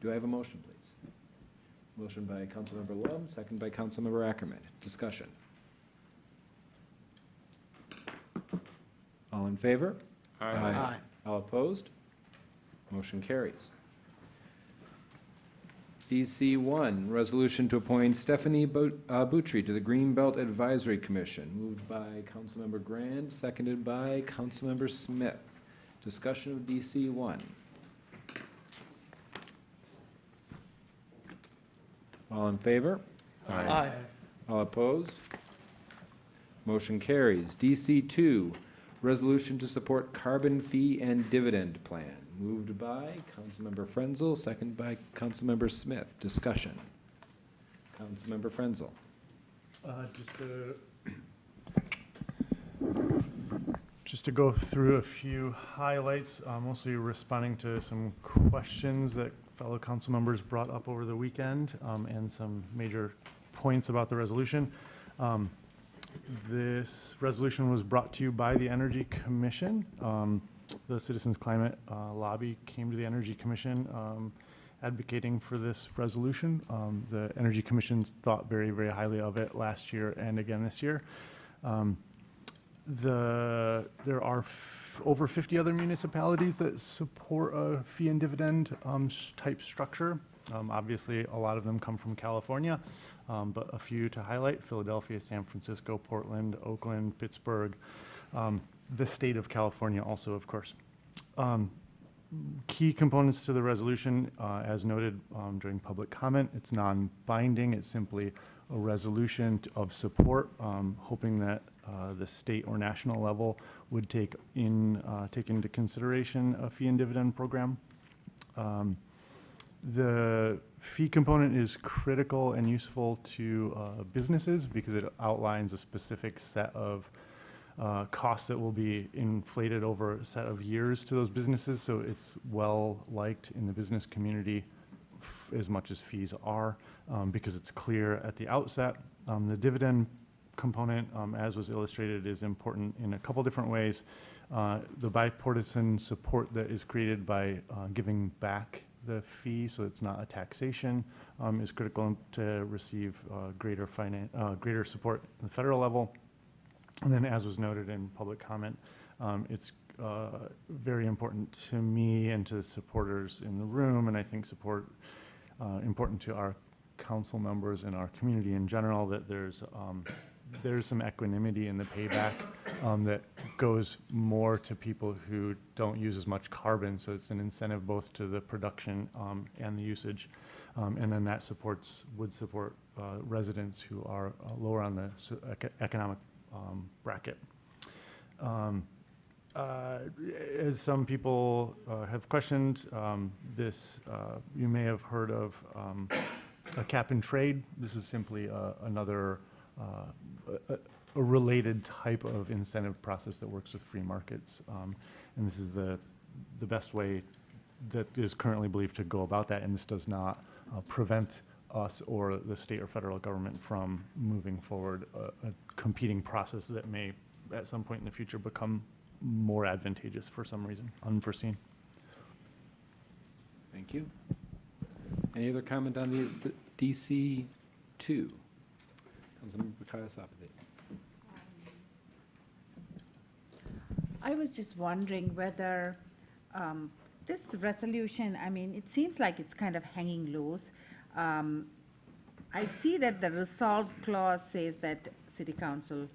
Do I have a motion, please? Motion by Councilmember Lum, second by Councilmember Ackerman. Discussion. All in favor? Aye. All opposed? Motion carries. DC1, resolution to appoint Stephanie Boutry to the Greenbelt Advisory Commission, moved by Councilmember Grand, seconded by Councilmember Smith. Discussion of DC1. All in favor? Aye. All opposed? Motion carries. DC2, resolution to support carbon fee and dividend plan, moved by Councilmember Frenzel, second by Councilmember Smith. Discussion. Councilmember Frenzel. Just to go through a few highlights, mostly responding to some questions that fellow council members brought up over the weekend, and some major points about the resolution. This resolution was brought to you by the Energy Commission. The Citizens Climate Lobby came to the Energy Commission advocating for this resolution. The Energy Commission thought very, very highly of it last year and again this year. There are over 50 other municipalities that support a fee and dividend type structure. Obviously, a lot of them come from California, but a few to highlight: Philadelphia, San Francisco, Portland, Oakland, Pittsburgh, the state of California also, of course. Key components to the resolution, as noted during public comment, it's non-binding. It's simply a resolution of support, hoping that the state or national level would take into consideration a fee and dividend program. The fee component is critical and useful to businesses because it outlines a specific set of costs that will be inflated over a set of years to those businesses. So it's well liked in the business community as much as fees are, because it's clear at the outset. The dividend component, as was illustrated, is important in a couple different ways. The bipartisan support that is created by giving back the fee, so it's not a taxation, is critical to receive greater support at the federal level. And then, as was noted in public comment, it's very important to me and to supporters in the room, and I think important to our council members and our community in general, that there's some equanimity in the payback that goes more to people who don't use as much carbon. So it's an incentive both to the production and the usage. And then that would support residents who are lower on the economic bracket. As some people have questioned, you may have heard of a cap and trade. This is simply another a related type of incentive process that works with free markets. And this is the best way that is currently believed to go about that, and this does not prevent us or the state or federal government from moving forward a competing process that may at some point in the future become more advantageous for some reason, unforeseen. Thank you. Any other comment on the DC2? Councilmember Kayasapati. I was just wondering whether this resolution, I mean, it seems like it's kind of hanging loose. I see that the resolve clause says that City Council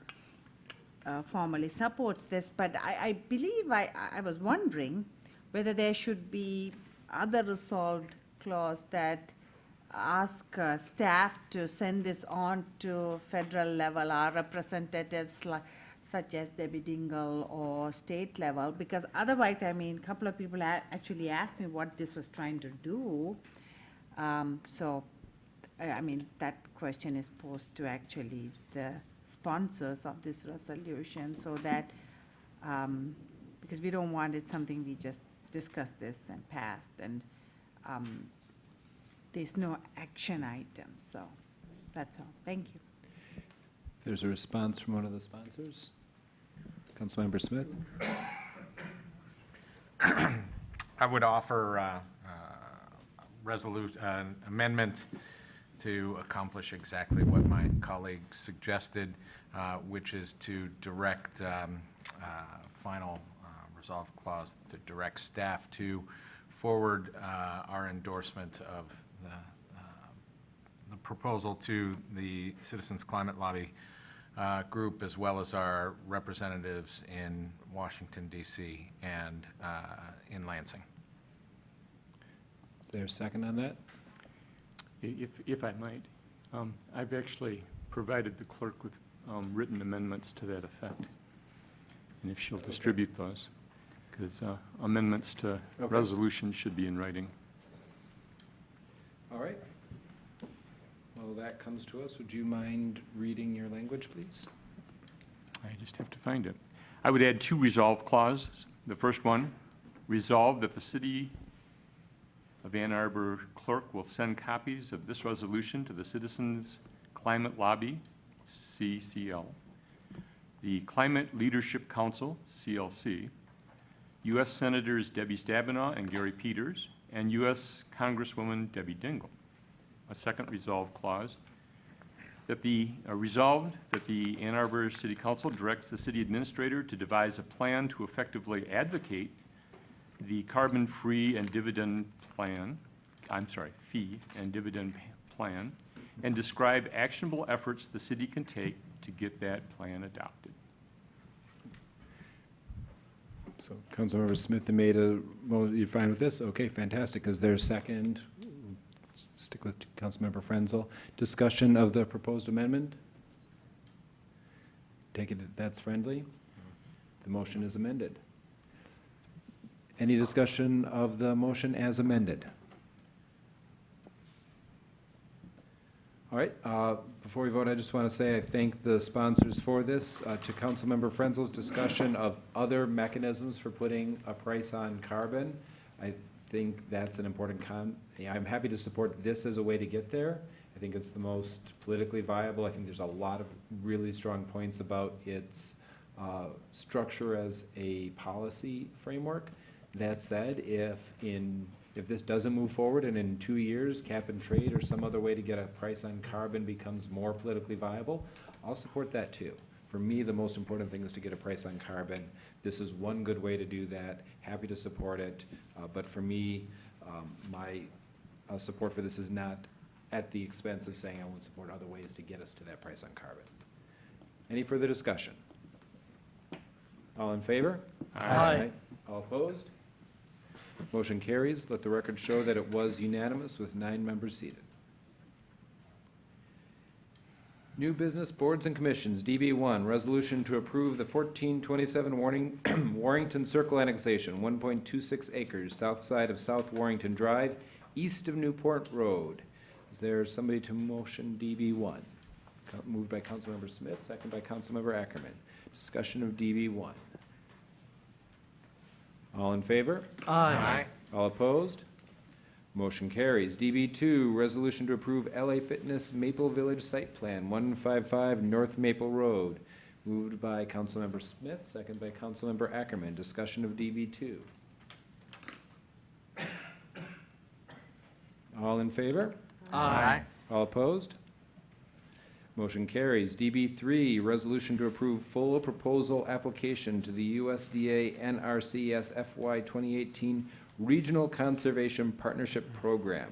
formally supports this, but I believe I was wondering whether there should be other resolved clause that ask staff to send this on to federal level, our representatives such as Debbie Dingle or state level, because otherwise, I mean, a couple of people actually asked me what this was trying to do. So, I mean, that question is posed to actually the sponsors of this resolution, so that, because we don't want it something we just discussed this and passed, and there's no action item, so that's all. Thank you. There's a response from one of the sponsors. Councilmember Smith? I would offer an amendment to accomplish exactly what my colleague suggested, which is to direct final resolve clause to direct staff to forward our endorsement of the proposal to the Citizens Climate Lobby group, as well as our representatives in Washington, D.C. and in Lansing. Is there a second on that? If I might, I've actually provided the clerk with written amendments to that effect. And if she'll distribute those, because amendments to resolutions should be in writing. All right. Well, that comes to us. Would you mind reading your language, please? I just have to find it. I would add 2 resolve clauses. The first one, resolve that the City of Ann Arbor clerk will send copies of this resolution to the Citizens Climate Lobby, CCL, the Climate Leadership Council, CLC, U.S. Senators Debbie Stabenow and Gary Peters, and U.S. Congresswoman Debbie Dingle. A second resolve clause, that the resolved that the Ann Arbor City Council directs the city administrator to devise a plan to effectively advocate the carbon-free and dividend plan, fee and dividend plan, and describe actionable efforts the city can take to get that plan adopted. So Councilmember Smith made well, you're fine with this? Okay, fantastic. Is there a second? Stick with Councilmember Frenzel. Discussion of the proposed amendment? Take it that's friendly? The motion is amended. Any discussion of the motion as amended? All right, before we vote, I just want to say I thank the sponsors for this. To Councilmember Frenzel's discussion of other mechanisms for putting a price on carbon, I think that's an important I'm happy to support this as a way to get there. I think it's the most politically viable. I think there's a lot of really strong points about its structure as a policy framework. That said, if this doesn't move forward and in 2 years, cap and trade or some other way to get a price on carbon becomes more politically viable, I'll support that too. For me, the most important thing is to get a price on carbon. This is one good way to do that. Happy to support it. But for me, my support for this is not at the expense of saying I won't support other ways to get us to that price on carbon. Any further discussion? All in favor? Aye. All opposed? Motion carries. Let the record show that it was unanimous with 9 members seated. New business boards and commissions, DB1, resolution to approve the 1427 Warrington Circle annexation, 1.26 acres, south side of South Warrington Drive, east of Newport Road. Is there somebody to motion DB1? Moved by Councilmember Smith, second by Councilmember Ackerman. Discussion of DB1. All in favor? Aye. All opposed? Motion carries. DB2, resolution to approve LA Fitness Maple Village Site Plan, 155 North Maple Road. Moved by Councilmember Smith, second by Councilmember Ackerman. Discussion of DB2. All in favor? Aye. All opposed? Motion carries. DB3, resolution to approve full proposal application to the USDA NRCS FY 2018 Regional Conservation Partnership Program,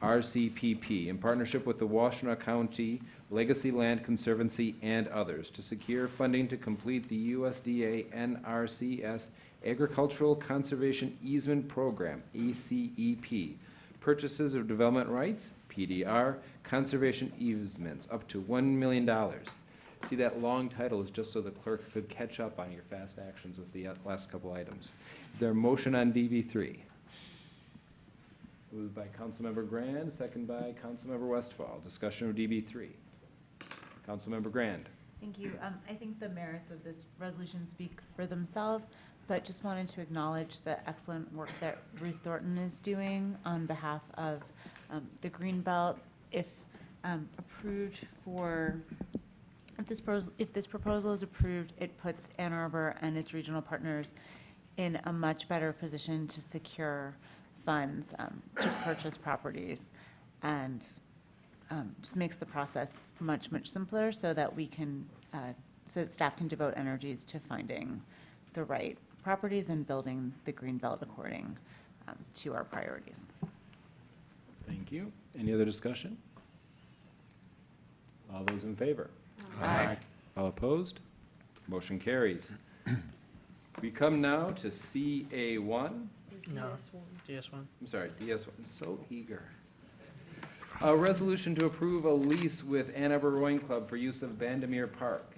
RCPP, in partnership with the Washtenaw County Legacy Land Conservancy and others, to secure funding to complete the USDA NRCS Agricultural Conservation Easement Program, ACEP, purchases of development rights, PDR, conservation easements, up to $1 million. See, that long title is just so the clerk could catch up on your fast actions with the last couple items. Is there a motion on DB3? Moved by Councilmember Grand, second by Councilmember Westfall. Discussion of DB3. Councilmember Grand. Thank you. I think the merits of this resolution speak for themselves, but just wanted to acknowledge the excellent work that Ruth Thornton is doing on behalf of the Greenbelt. If approved for, if this proposal is approved, it puts Ann Arbor and its regional partners in a much better position to secure funds to purchase properties, and just makes the process much simpler so that we can, so that staff can devote energies to finding the right properties and building the Greenbelt according to our priorities. Thank you. Any other discussion? All those in favor? Aye. All opposed? Motion carries. We come now to CA1. No, DS1. I'm sorry, DS1, so eager. A resolution to approve a lease with Ann Arbor Rowing Club for use of Vandermeer Park.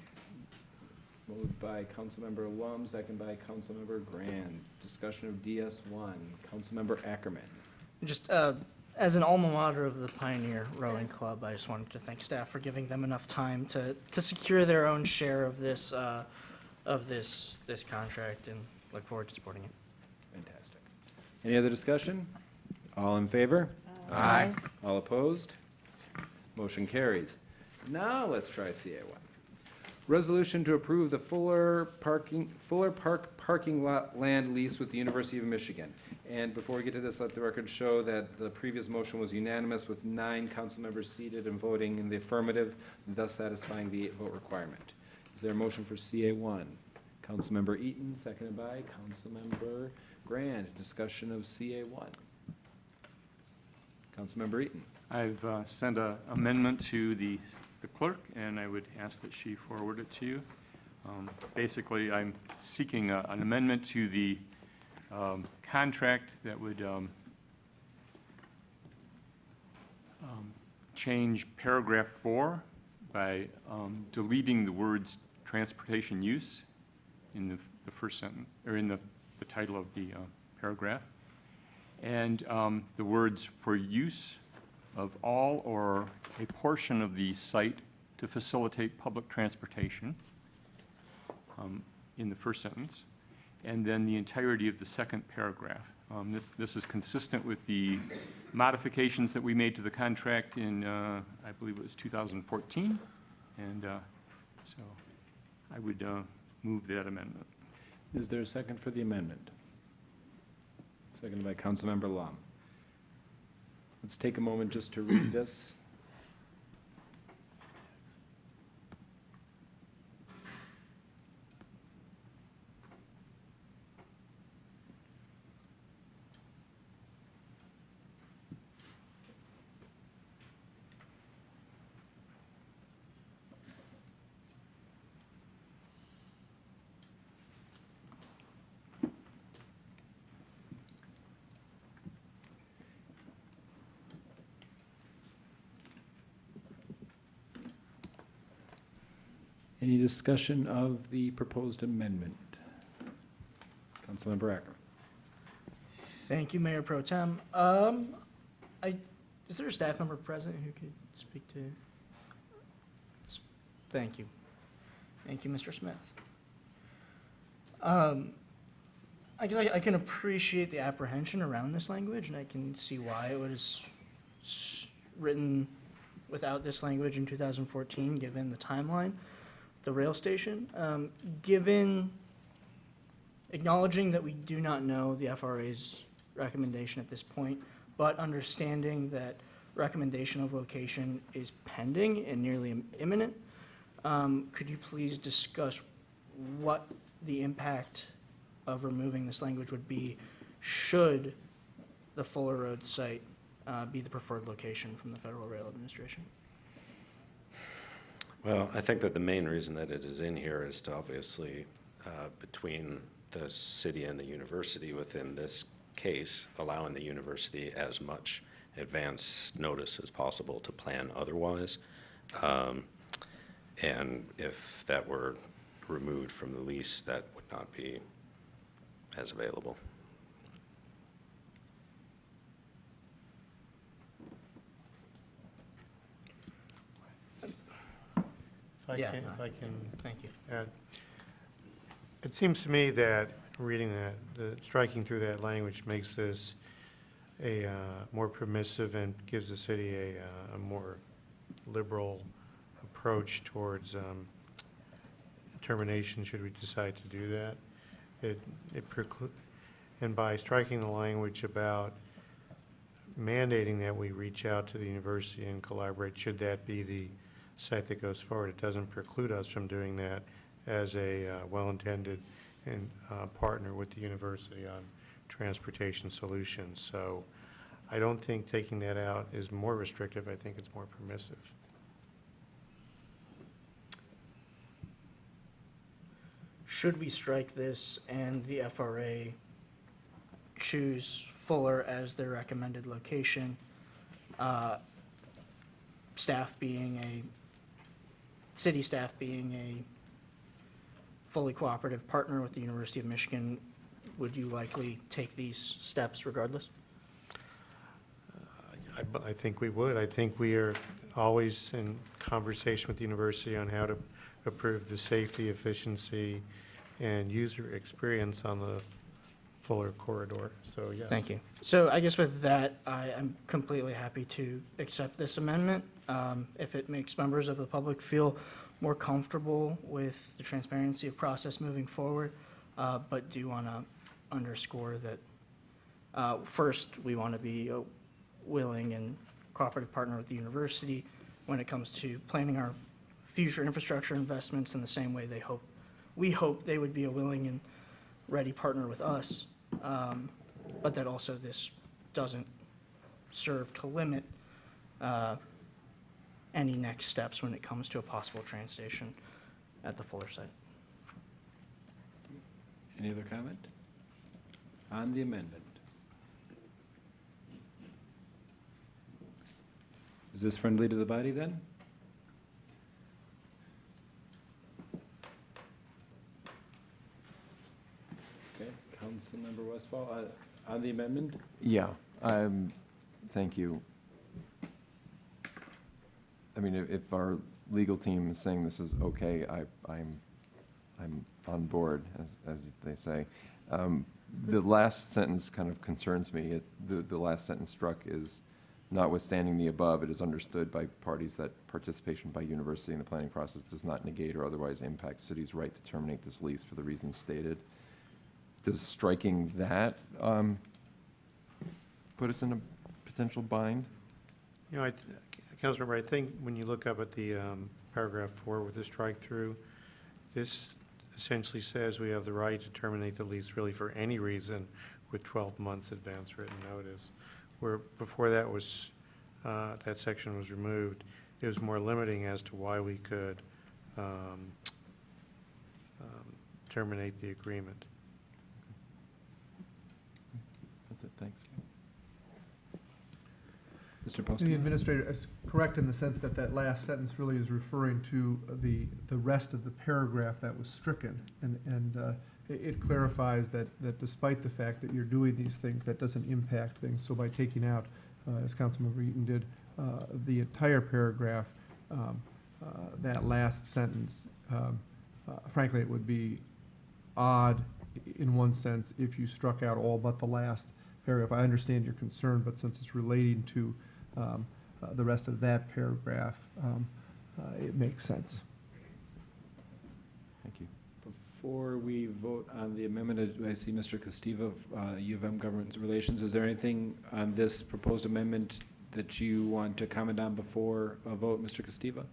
Moved by Councilmember Lum, second by Councilmember Grand. Discussion of DS1. Councilmember Ackerman. Just as an alma mater of the Pioneer Rowing Club, I just wanted to thank staff for giving them enough time to secure their own share of this contract, and look forward to supporting it. Fantastic. Any other discussion? All in favor? Aye. All opposed? Motion carries. Now let's try CA1. Resolution to approve the Fuller Park parking lot land lease with the University of Michigan. And before we get to this, let the record show that the previous motion was unanimous with 9 council members seated and voting in the affirmative, thus satisfying the 8-vote requirement. Is there a motion for CA1? Councilmember Eaton, seconded by Councilmember Grand. Discussion of CA1. Councilmember Eaton. I've sent an amendment to the clerk, and I would ask that she forward it to you. Basically, I'm seeking an amendment to the contract that would change paragraph 4 by deleting the words transportation use in the first sentence, or in the title of the paragraph, and the words for use of all or a portion of the site to facilitate public transportation in the first sentence, and then the entirety of the second paragraph. This is consistent with the modifications that we made to the contract in, I believe it was 2014, and so I would move that amendment. Is there a second for the amendment? Seconded by Councilmember Lum. Let's take a moment just to read this. Any discussion of the proposed amendment? Councilmember Ackerman. Thank you, Mayor Pro Tem. Is there a staff member present who could speak to? Thank you. Thank you, Mr. Smith. I guess I can appreciate the apprehension around this language, and I can see why it was written without this language in 2014, given the timeline, the rail station. Acknowledging that we do not know the FRA's recommendation at this point, but understanding that recommendation of location is pending and nearly imminent, could you please discuss what the impact of removing this language would be should the Fuller Road site be the preferred location from the Federal Rail Administration? Well, I think that the main reason that it is in here is to obviously, between the city and the university within this case, allowing the university as much advance notice as possible to plan otherwise. And if that were removed from the lease, that would not be as available. If I can, Thank you. add. It seems to me that reading that, striking through that language makes this a more permissive and gives the city a more liberal approach towards termination should we decide to do that. And by striking the language about mandating that we reach out to the university and collaborate, should that be the site that goes forward, it doesn't preclude us from doing that as a well-intended and partner with the university on transportation solutions. So I don't think taking that out is more restrictive. I think it's more permissive. Should we strike this and the FRA choose Fuller as their recommended location, city staff being a fully cooperative partner with the University of Michigan, would you likely take these steps regardless? I think we would. I think we are always in conversation with the university on how to improve the safety, efficiency, and user experience on the Fuller corridor. So, yes. Thank you. So I guess with that, I am completely happy to accept this amendment. If it makes members of the public feel more comfortable with the transparency of process moving forward, but do want to underscore that, first, we want to be a willing and cooperative partner with the university when it comes to planning our future infrastructure investments in the same way we hope they would be a willing and ready partner with us, but that also this doesn't serve to limit any next steps when it comes to a possible train station at the Fuller site. Any other comment on the amendment? Is this friendly to the body then? Okay, Councilmember Westfall, on the amendment? Yeah, thank you. I mean, if our legal team is saying this is okay, I'm on board, as they say. The last sentence kind of concerns me. The last sentence struck is, notwithstanding the above, it is understood by parties that participation by university in the planning process does not negate or otherwise impact city's right to terminate this lease for the reasons stated. Does striking that put us in a potential bind? You know, Councilmember, I think when you look up at the paragraph 4 with the strike-through, this essentially says we have the right to terminate the lease really for any reason with 12 months advance written notice. Where before that was, that section was removed, it was more limiting as to why we could terminate the agreement. That's it, thanks. Mr. Postma? The administrator is correct in the sense that that last sentence really is referring to the rest of the paragraph that was stricken. And it clarifies that despite the fact that you're doing these things, that doesn't impact things. So by taking out, as Councilmember Eaton did, the entire paragraph, that last sentence, frankly, it would be odd in one sense if you struck out all but the last paragraph. I understand your concern, but since it's relating to the rest of that paragraph, it makes sense. Thank you. Before we vote on the amendment, I see Mr. Castiva of U of M Government Relations. Is there anything on this proposed amendment that you want to comment on before a vote, Mr. Castiva?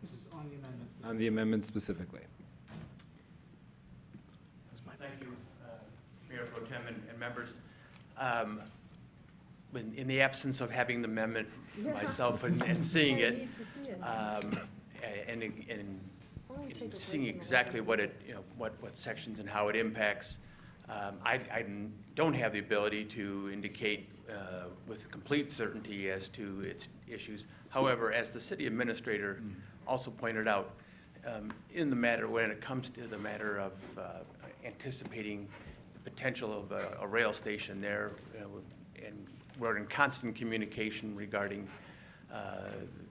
This is on the amendment. On the amendment specifically. Thank you, Mayor Pro Tem and members. In the absence of having the amendment myself and seeing it, and seeing exactly what it, what sections and how it impacts, don't have the ability to indicate with complete certainty as to its issues. However, as the city administrator also pointed out, in the matter, when it comes to the matter of anticipating the potential of a rail station there, and we're in constant communication regarding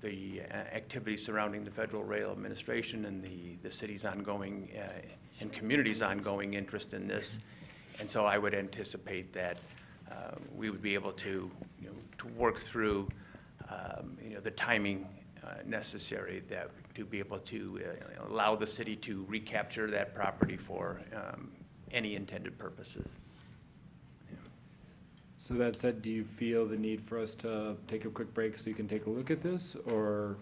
the activities surrounding the Federal Rail Administration and the city's ongoing and community's ongoing interest in this. And so I would anticipate that we would be able to, to work through, the timing necessary to be able to allow the city to recapture that property for any intended purposes. So that said, do you feel the need for us to take a quick break so you can take a look at this? Or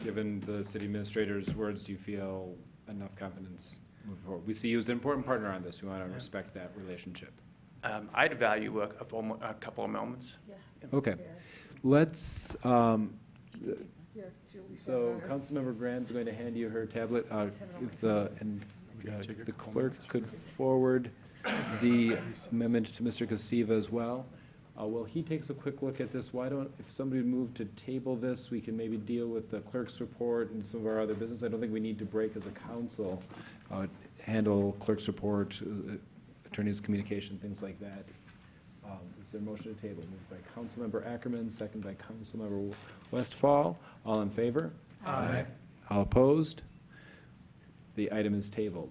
given the city administrator's words, do you feel enough confidence moving forward? We see you as an important partner on this. We want to respect that relationship. I'd value a couple of moments. Okay. Let's, so Councilmember Graham's going to hand you her tablet. If the clerk could forward the amendment to Mr. Castiva as well. While he takes a quick look at this, why don't, if somebody would move to table this, we can maybe deal with the clerk's report and some of our other business. I don't think we need to break as a council, handle clerk's report, attorney's communication, things like that. Is there a motion to table? Moved by Councilmember Ackerman, second by Councilmember Westfall. All in favor? Aye. All opposed? The item is tabled.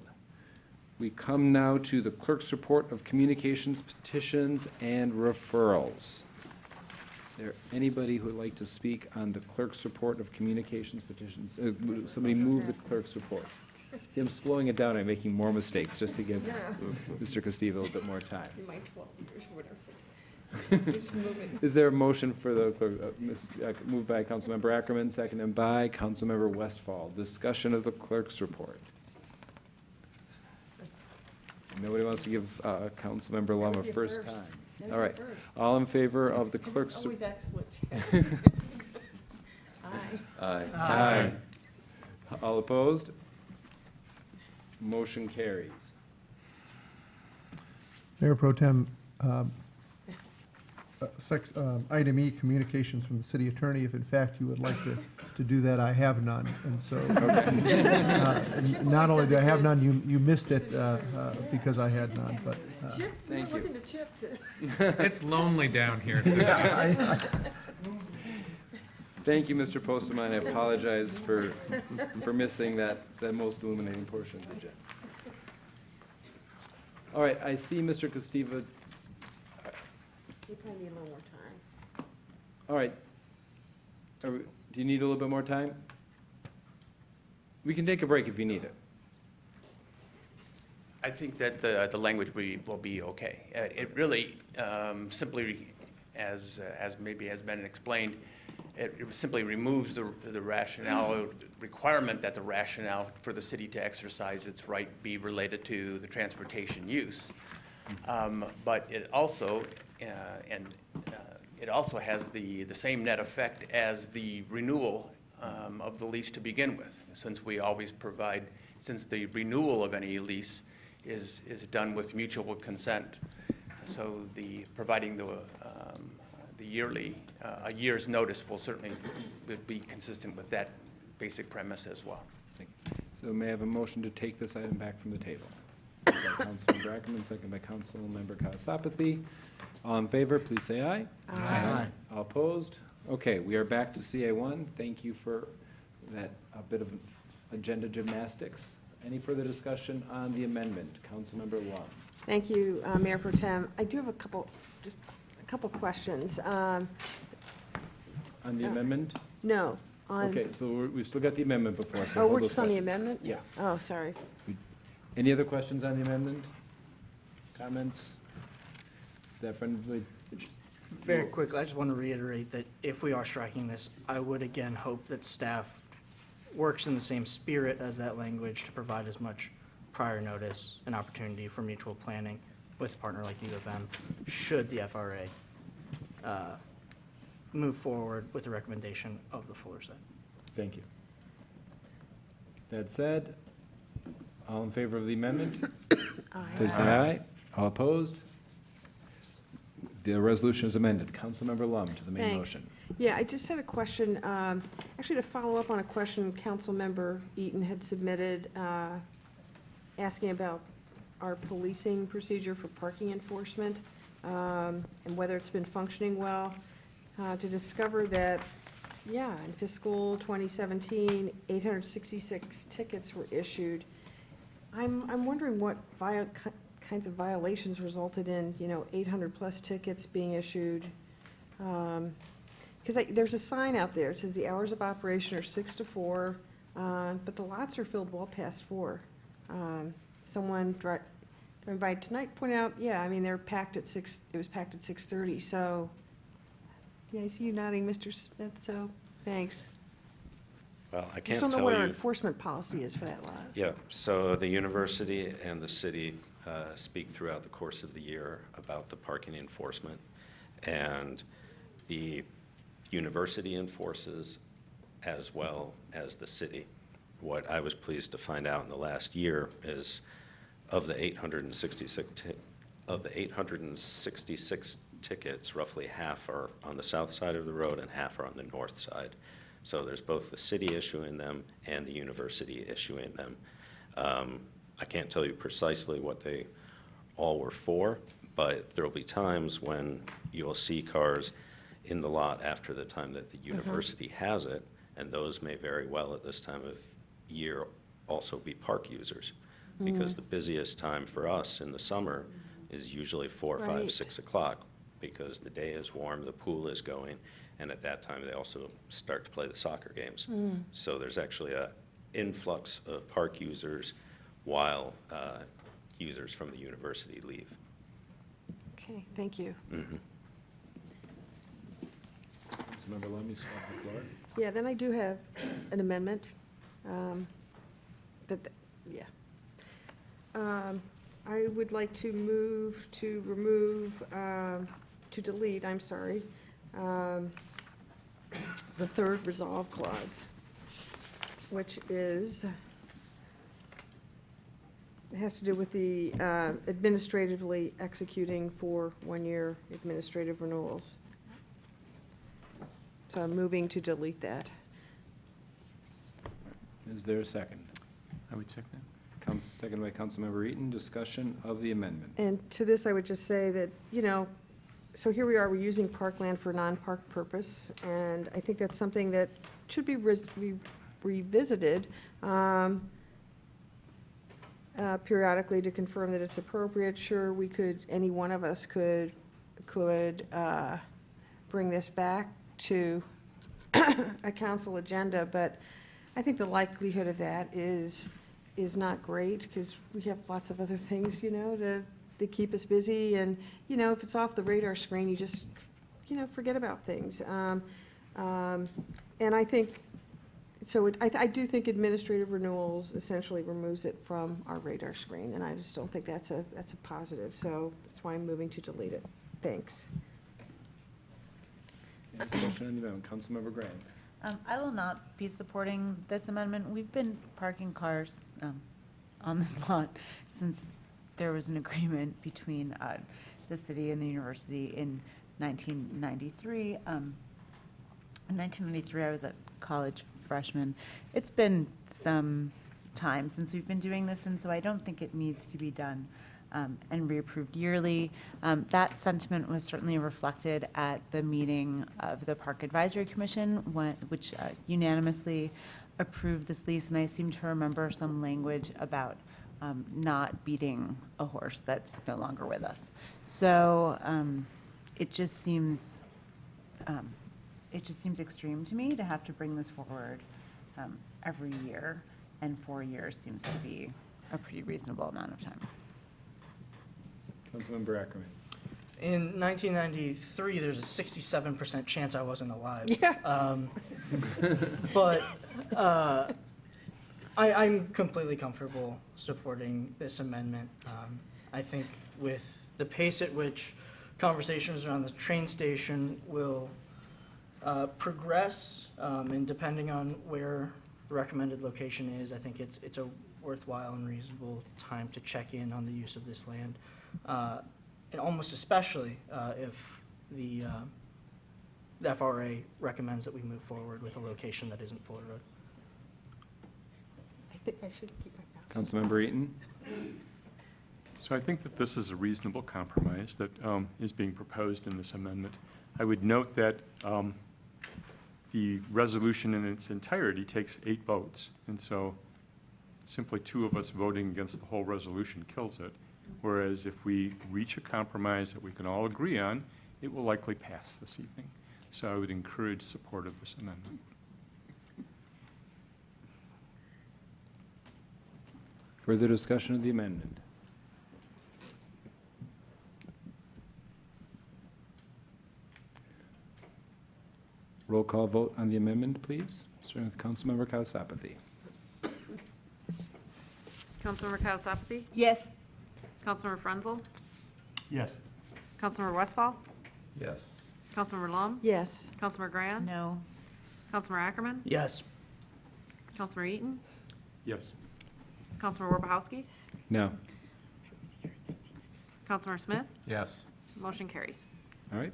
We come now to the clerk's report of communications, petitions, and referrals. Is there anybody who would like to speak on the clerk's report of communications, petitions? Somebody move the clerk's report. See, I'm slowing it down. I'm making more mistakes just to give Mr. Castiva a little bit more time. In my 12 years, whatever. Is there a motion for the clerk? Moved by Councilmember Ackerman, seconded by Councilmember Westfall. Discussion of the clerk's report. Nobody wants to give Councilmember Lum a first time. All right. All in favor of the clerk's? It's always excellent. Aye. Aye. All opposed? Motion carries. Mayor Pro Tem, item E, communications from the city attorney. If in fact you would like to do that, I have none. And so, not only do I have none, you missed it because I had none, but. Chip, Thank you. looking to Chip to. It's lonely down here today. Thank you, Mr. Postman. I apologize for missing that most illuminating portion of the agenda. All right, I see Mr. Castiva. You probably need a little more time. All right. Do you need a little bit more time? We can take a break if you need it. I think that the language will be okay. It really simply, as maybe has been explained, it simply removes the rationale, requirement that the rationale for the city to exercise its right be related to the transportation use. But it also, it also has the same net effect as the renewal of the lease to begin with, since we always provide, since the renewal of any lease is done with mutual consent. So providing the yearly, a year's notice will certainly be consistent with that basic premise as well. So may I have a motion to take this item back from the table? By Councilmember Ackerman, second by Councilmember Kasapathy. All in favor, please say aye. Aye. All opposed? Okay, we are back to CA1. Thank you for that, a bit of agenda gymnastics. Any further discussion on the amendment? Councilmember Lum. Thank you, Mayor Pro Tem. I do have just a couple questions. On the amendment? No, on. Okay, so we've still got the amendment before, so Oh, hold we're those just on the questions. amendment? Yeah. Oh, sorry. Any other questions on the amendment? Comments? Is that friendly? Very quickly, I just want to reiterate that if we are striking this, I would again hope that staff works in the same spirit as that language to provide as much prior notice and opportunity for mutual planning with a partner like the U of M, should the FRA move forward with the recommendation of the Fuller site. Thank you. That said, all in favor of the amendment? Please say aye. All opposed? The resolution is amended. Councilmember Lum to the main Thanks. motion. Yeah, I just had a question, actually to follow up on a question Councilmember Eaton had submitted, asking about our policing procedure for parking enforcement, and whether it's been functioning well, to discover that, yeah, in fiscal 2017, 866 tickets were issued. I'm wondering what kinds of violations resulted in, 800-plus tickets being issued. Because there's a sign out there, it says the hours of operation are 6 to 4, but the lots are filled well past 4. Someone driving by tonight pointed out, yeah, I mean, they're packed at 6, it was packed at 6:30, so, yeah, I see you nodding, Mr. Smith, so, thanks. Well, I Just can't don't know tell what our you. enforcement policy is for that lot. Yeah, so the university and the city speak throughout the course of the year about the parking enforcement, and the university enforces as well as the city. What I was pleased to find out in the last year is of the 866 tickets, roughly half are on the south side of the road and half are on the north side. So there's both the city issuing them and the university issuing them. I can't tell you precisely what they all were for, but there'll be times when you'll see cars in the lot after the time that the university has it, and those may very well at this time of year also be park users. Because the busiest time for us in the summer is usually 4, 5, Right. 6 o'clock, because the day is warm, the pool is going, and at that time, they also start to play the soccer games. So there's actually a influx of park users while users from the university leave. Okay, thank you. Mhm. Councilmember Lum, you still have the floor. Yeah, then I do have an amendment. I would like to move to remove, to delete, I'm sorry, the third resolve clause, which is, it has to do with the administratively executing for one-year administrative renewals. So I'm moving to delete that. Is there a second? I would second that. Second by Councilmember Eaton. Discussion of the amendment. And to this, I would just say that, so here we are, we're using parkland for non-park purpose, and I think that's something that should be revisited periodically to confirm that it's appropriate. Sure, we could, any one of us could bring this back to a council agenda, but I think the likelihood of that is not great, because we have lots of other things, to keep us busy, and, if it's off the radar screen, you just, forget about things. And I think, so I do think administrative renewals essentially removes it from our radar screen, and I just don't think that's a positive, so that's why I'm moving to delete it. Thanks. Any discussion on the amendment? Councilmember Grant. I will not be supporting this amendment. We've been parking cars on this lot since there was an agreement between the city and the university in 1993. In 1993, I was a college freshman. It's been some time since we've been doing this, and so I don't think it needs to be done and reapproved yearly. That sentiment was certainly reflected at the meeting of the Park Advisory Commission, which unanimously approved this lease, and I seem to remember some language about not beating a horse that's no longer with us. So it just seems extreme to me to have to bring this forward every year, and 4 years seems to be a pretty reasonable amount of time. Councilmember Ackerman. In 1993, there's a 67% chance I wasn't alive. Yeah. But I'm completely comfortable supporting this amendment. I think with the pace at which conversations around the train station will progress, and depending on where the recommended location is, I think it's a worthwhile and reasonable time to check in on the use of this land. and almost especially if the FRA recommends that we move forward with a location that isn't Fuller Road. I think I should keep my mouth. Councilmember Eaton? So I think that this is a reasonable compromise that is being proposed in this amendment. I would note that the resolution in its entirety takes 8 votes, and so simply 2 of us voting against the whole resolution kills it, whereas if we reach a compromise that we can all agree on, it will likely pass this evening. So I would encourage support of this amendment. Further discussion of the amendment? Roll call vote on the amendment, please. Starting with Councilmember Kausapathy. Councilmember Kausapathy? Yes. Councilmember Frenzel? Yes. Councilmember Westfall? Yes. Councilmember Lum? Yes. Councilmember Grant? No. Councilmember Ackerman? Yes. Councilmember Eaton? Yes. Councilmember Worbachowski? No. Councilmember Smith? Yes. Motion carries. All right.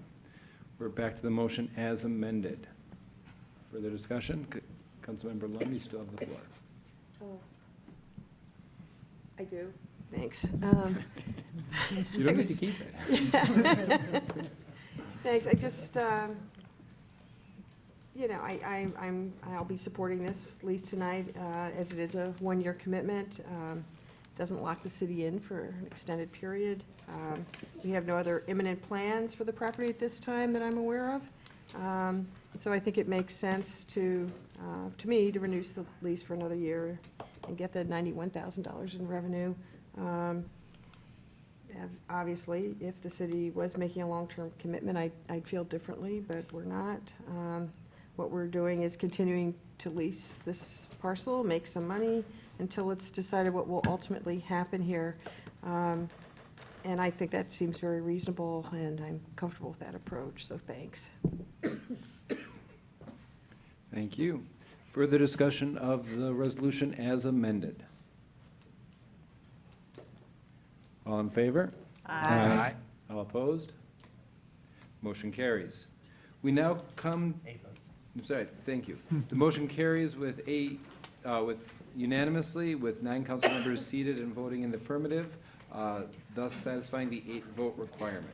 We're back to the motion as amended. Further discussion? Councilmember Lum, you still have the floor. Oh, I do. Thanks. You don't need to keep it. Thanks. I just, you know, I'll be supporting this lease tonight, as it is a one-year commitment. Doesn't lock the city in for an extended period. We have no other imminent plans for the property at this time that I'm aware of. So I think it makes sense to me, to renew the lease for another year and get the $91,000 in revenue. Obviously, if the city was making a long-term commitment, I'd feel differently, but we're not. What we're doing is continuing to lease this parcel, make some money until it's decided what will ultimately happen here. And I think that seems very reasonable, and I'm comfortable with that approach, so thanks. Thank you. Further discussion of the resolution as amended? All in favor? Aye. All opposed? Motion carries. We now come, I'm sorry, thank you. The motion carries with unanimously, with 9 council members seated and voting in the affirmative, thus satisfying the 8-vote requirement.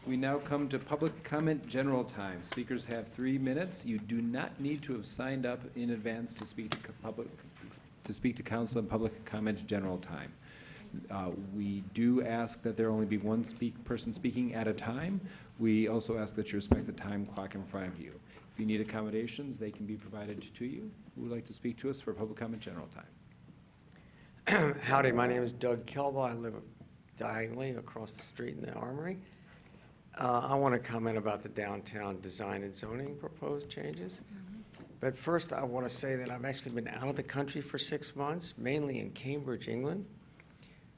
We now come to public comment general time. Speakers have 3 minutes. You do not need to have signed up in advance to speak to council in public comment general time. We do ask that there only be one person speaking at a time. We also ask that you respect the time clock in front of you. If you need accommodations, they can be provided to you. Who would like to speak to us for public comment general time? Howdy, my name is Doug Kelba. I live diagonally across the street in the Armory. I want to comment about the downtown design and zoning proposed changes. But first, I want to say that I've actually been out of the country for 6 months, mainly in Cambridge, England,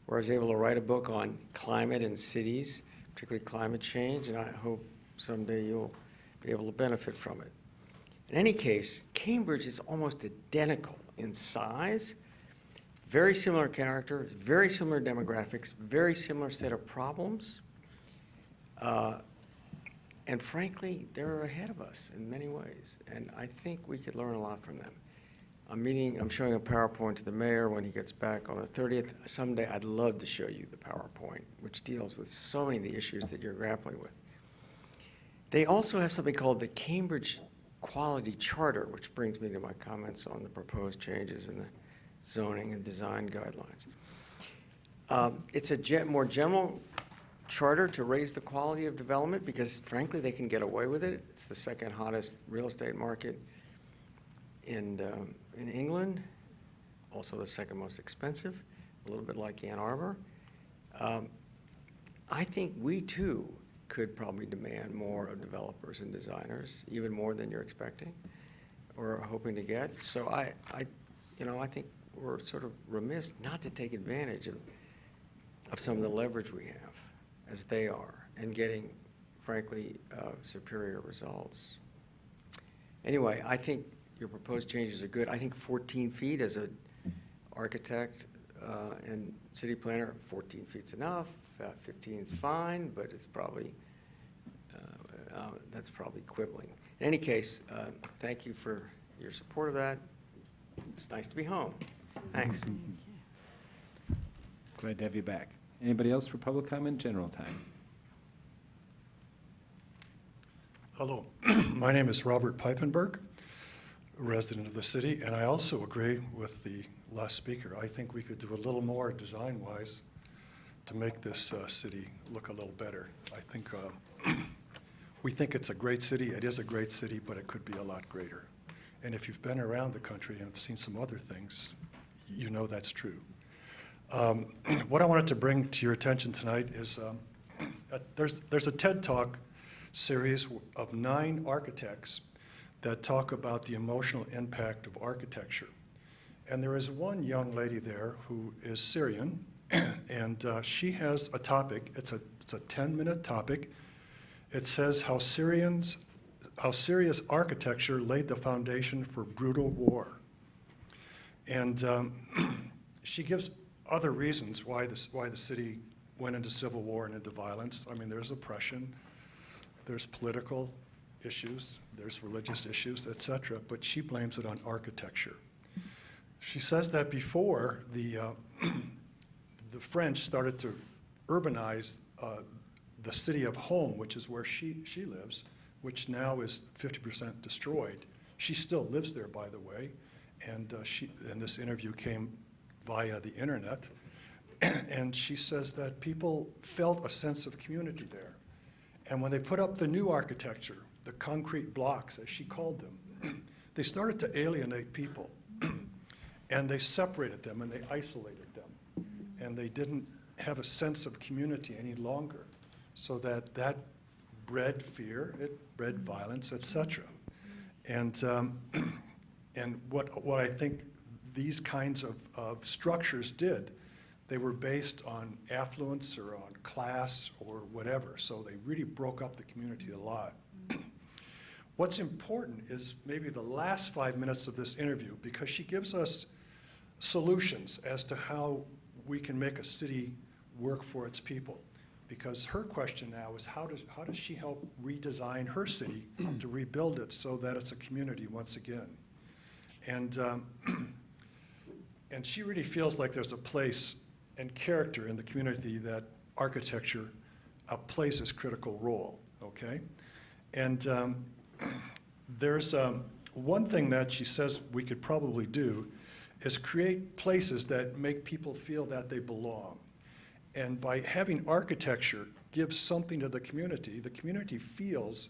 where I was able to write a book on climate and cities, particularly climate change, and I hope someday you'll be able to benefit from it. In any case, Cambridge is almost identical in size, very similar character, very similar demographics, very similar set of problems. And frankly, they're ahead of us in many ways, and I think we could learn a lot from them. I'm showing a PowerPoint to the mayor when he gets back on the 30th. Someday, I'd love to show you the PowerPoint, which deals with so many of the issues that you're grappling with. They also have something called the Cambridge Quality Charter, which brings me to my comments on the proposed changes in the zoning and design guidelines. It's a more general charter to raise the quality of development because, frankly, they can get away with it. It's the second hottest real estate market in England, also the second most expensive, a little bit like Ann Arbor. I think we, too, could probably demand more of developers and designers, even more than you're expecting or hoping to get. So I think we're sort of remiss not to take advantage of some of the leverage we have, as they are, and getting, frankly, superior results. Anyway, I think your proposed changes are good. I think 14 feet as an architect and city planner, 14 feet's enough, 15's fine, but it's probably, that's probably quibbling. In any case, thank you for your support of that. It's nice to be home. Thanks. Glad to have you back. Anybody else for public comment, general time? Hello, my name is Robert Peipenberg, a resident of the city, and I also agree with the last speaker. I think we could do a little more design-wise to make this city look a little better. I think we think it's a great city. It is a great city, but it could be a lot greater. And if you've been around the country and seen some other things, you know that's true. What I wanted to bring to your attention tonight is there's a TED Talk series of 9 architects that talk about the emotional impact of architecture. And there is one young lady there who is Syrian, and she has a topic. It's a 10-minute topic. It says how Syria's architecture laid the foundation for brutal war. And she gives other reasons why the city went into civil war and into violence. I mean, there's oppression, there's political issues, there's religious issues, etc., but she blames it on architecture. She says that before the French started to urbanize the city of Home, which is where she lives, which now is 50% destroyed. She still lives there, by the way, and this interview came via the internet, and she says that people felt a sense of community there. And when they put up the new architecture, the concrete blocks, as she called them, they started to alienate people. And they separated them and they isolated them. And they didn't have a sense of community any longer. So that bred fear, it bred violence, etc. And what I think these kinds of structures did, they were based on affluence or on class or whatever. So they really broke up the community a lot. What's important is maybe the last 5 minutes of this interview, because she gives us solutions as to how we can make a city work for its people. Because her question now is how does she help redesign her city to rebuild it so that it's a community once again? And she really feels like there's a place and character in the community that architecture plays this critical role, okay? And there's one thing that she says we could probably do is create places that make people feel that they belong. And by having architecture give something to the community feels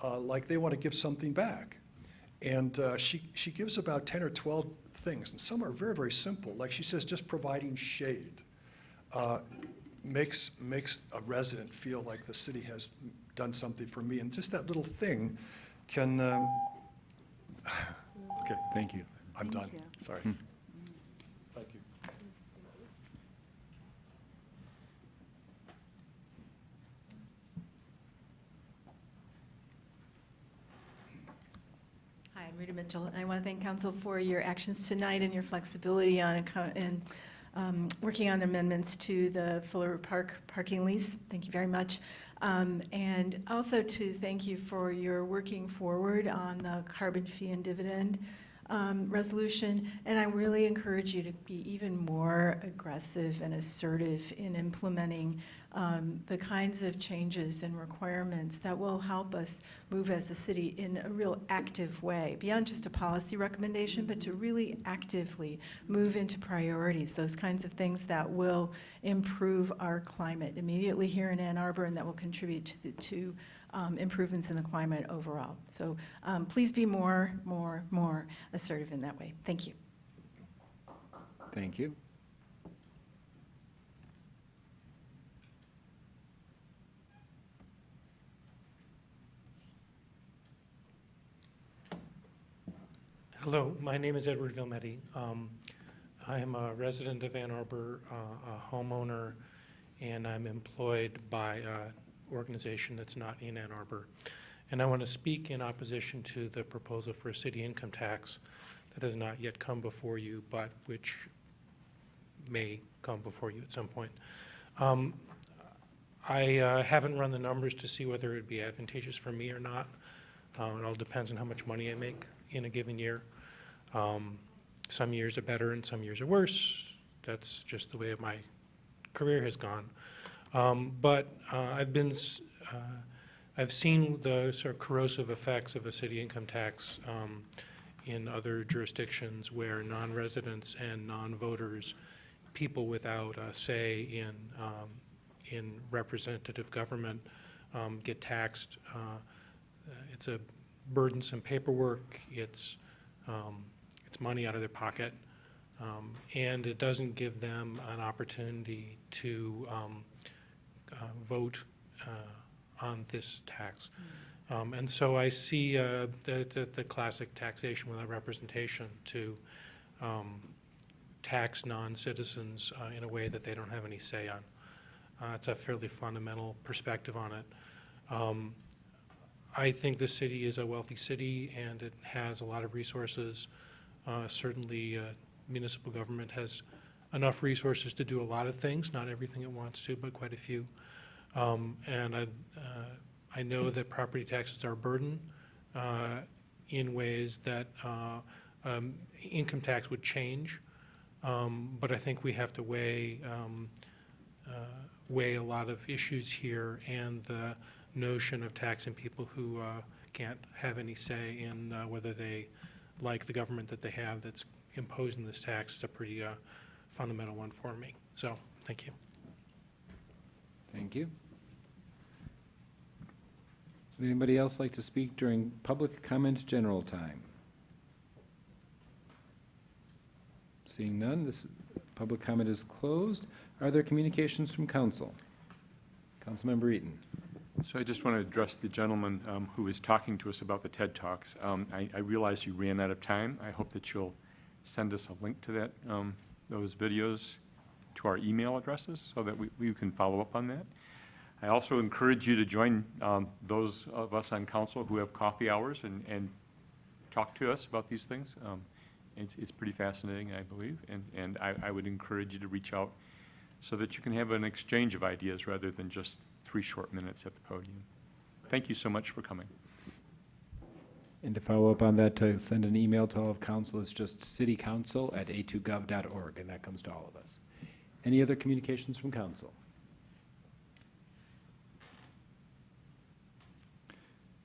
like they want to give something back. And she gives about 10 or 12 things, and some are very, very simple. Like she says, just providing shade makes a resident feel like the city has done something for me. And just that little thing can, okay. Thank you. I'm done, sorry. Thank you. Hi, I'm Rita Mitchell, and I want to thank council for your actions tonight and your flexibility on working on amendments to the Fuller Park parking lease. Thank you very much. And also to thank you for your working forward on the carbon fee and dividend resolution. And I really encourage you to be even more aggressive and assertive in implementing the kinds of changes and requirements that will help us move as a city in a real active way, beyond just a policy recommendation, but to really actively move into priorities, those kinds of things that will improve our climate immediately here in Ann Arbor and that will contribute to improvements in the climate overall. So please be more assertive in that way. Thank you. Thank you. Hello, my name is Edward Vilmetti. I am a resident of Ann Arbor, a homeowner, and I'm employed by an organization that's not in Ann Arbor. And I want to speak in opposition to the proposal for a city income tax that has not yet come before you, but which may come before you at some point. I haven't run the numbers to see whether it would be advantageous for me or not. It all depends on how much money I make in a given year. Some years are better and some years are worse. That's just the way my career has gone. But I've seen the sort of corrosive effects of a city income tax in other jurisdictions where non-residents and non-voters, people without a say in representative government, get taxed. It's a burdensome paperwork. It's money out of their pocket, and it doesn't give them an opportunity to vote on this tax. And so I see the classic taxation without representation to tax non-citizens in a way that they don't have any say on. It's a fairly fundamental perspective on it. I think the city is a wealthy city and it has a lot of resources. Certainly municipal government has enough resources to do a lot of things, not everything it wants to, but quite a few. And I know that property taxes are a burden in ways that income tax would change, but I think we have to weigh a lot of issues here, and the notion of taxing people who can't have any say in whether they like the government that they have that's imposing this tax is a pretty fundamental one for me. So, thank you. Thank you. Would anybody else like to speak during public comment general time? Seeing none, this public comment is closed. Are there communications from council? Councilmember Eaton. So I just want to address the gentleman who was talking to us about the TED Talks. I realize you ran out of time. I hope that you'll send us a link to that, those videos to our email addresses so that we can follow up on that. I also encourage you to join those of us on council who have coffee hours and talk to us about these things. It's pretty fascinating, I believe, and I would encourage you to reach out so that you can have an exchange of ideas rather than just 3 short minutes at the podium. Thank you so much for coming. And to follow up on that, to send an email to all of council, it's just citycouncil@a2gov.org, and that comes to all of us. Any other communications from council?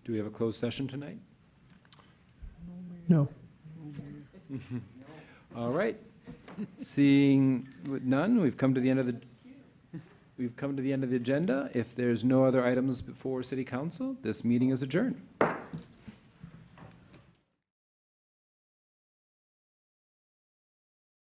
Do we have a closed session tonight? No. All right. Seeing none, we've come to the end of the agenda. If there's no other items before City Council, this meeting is adjourned.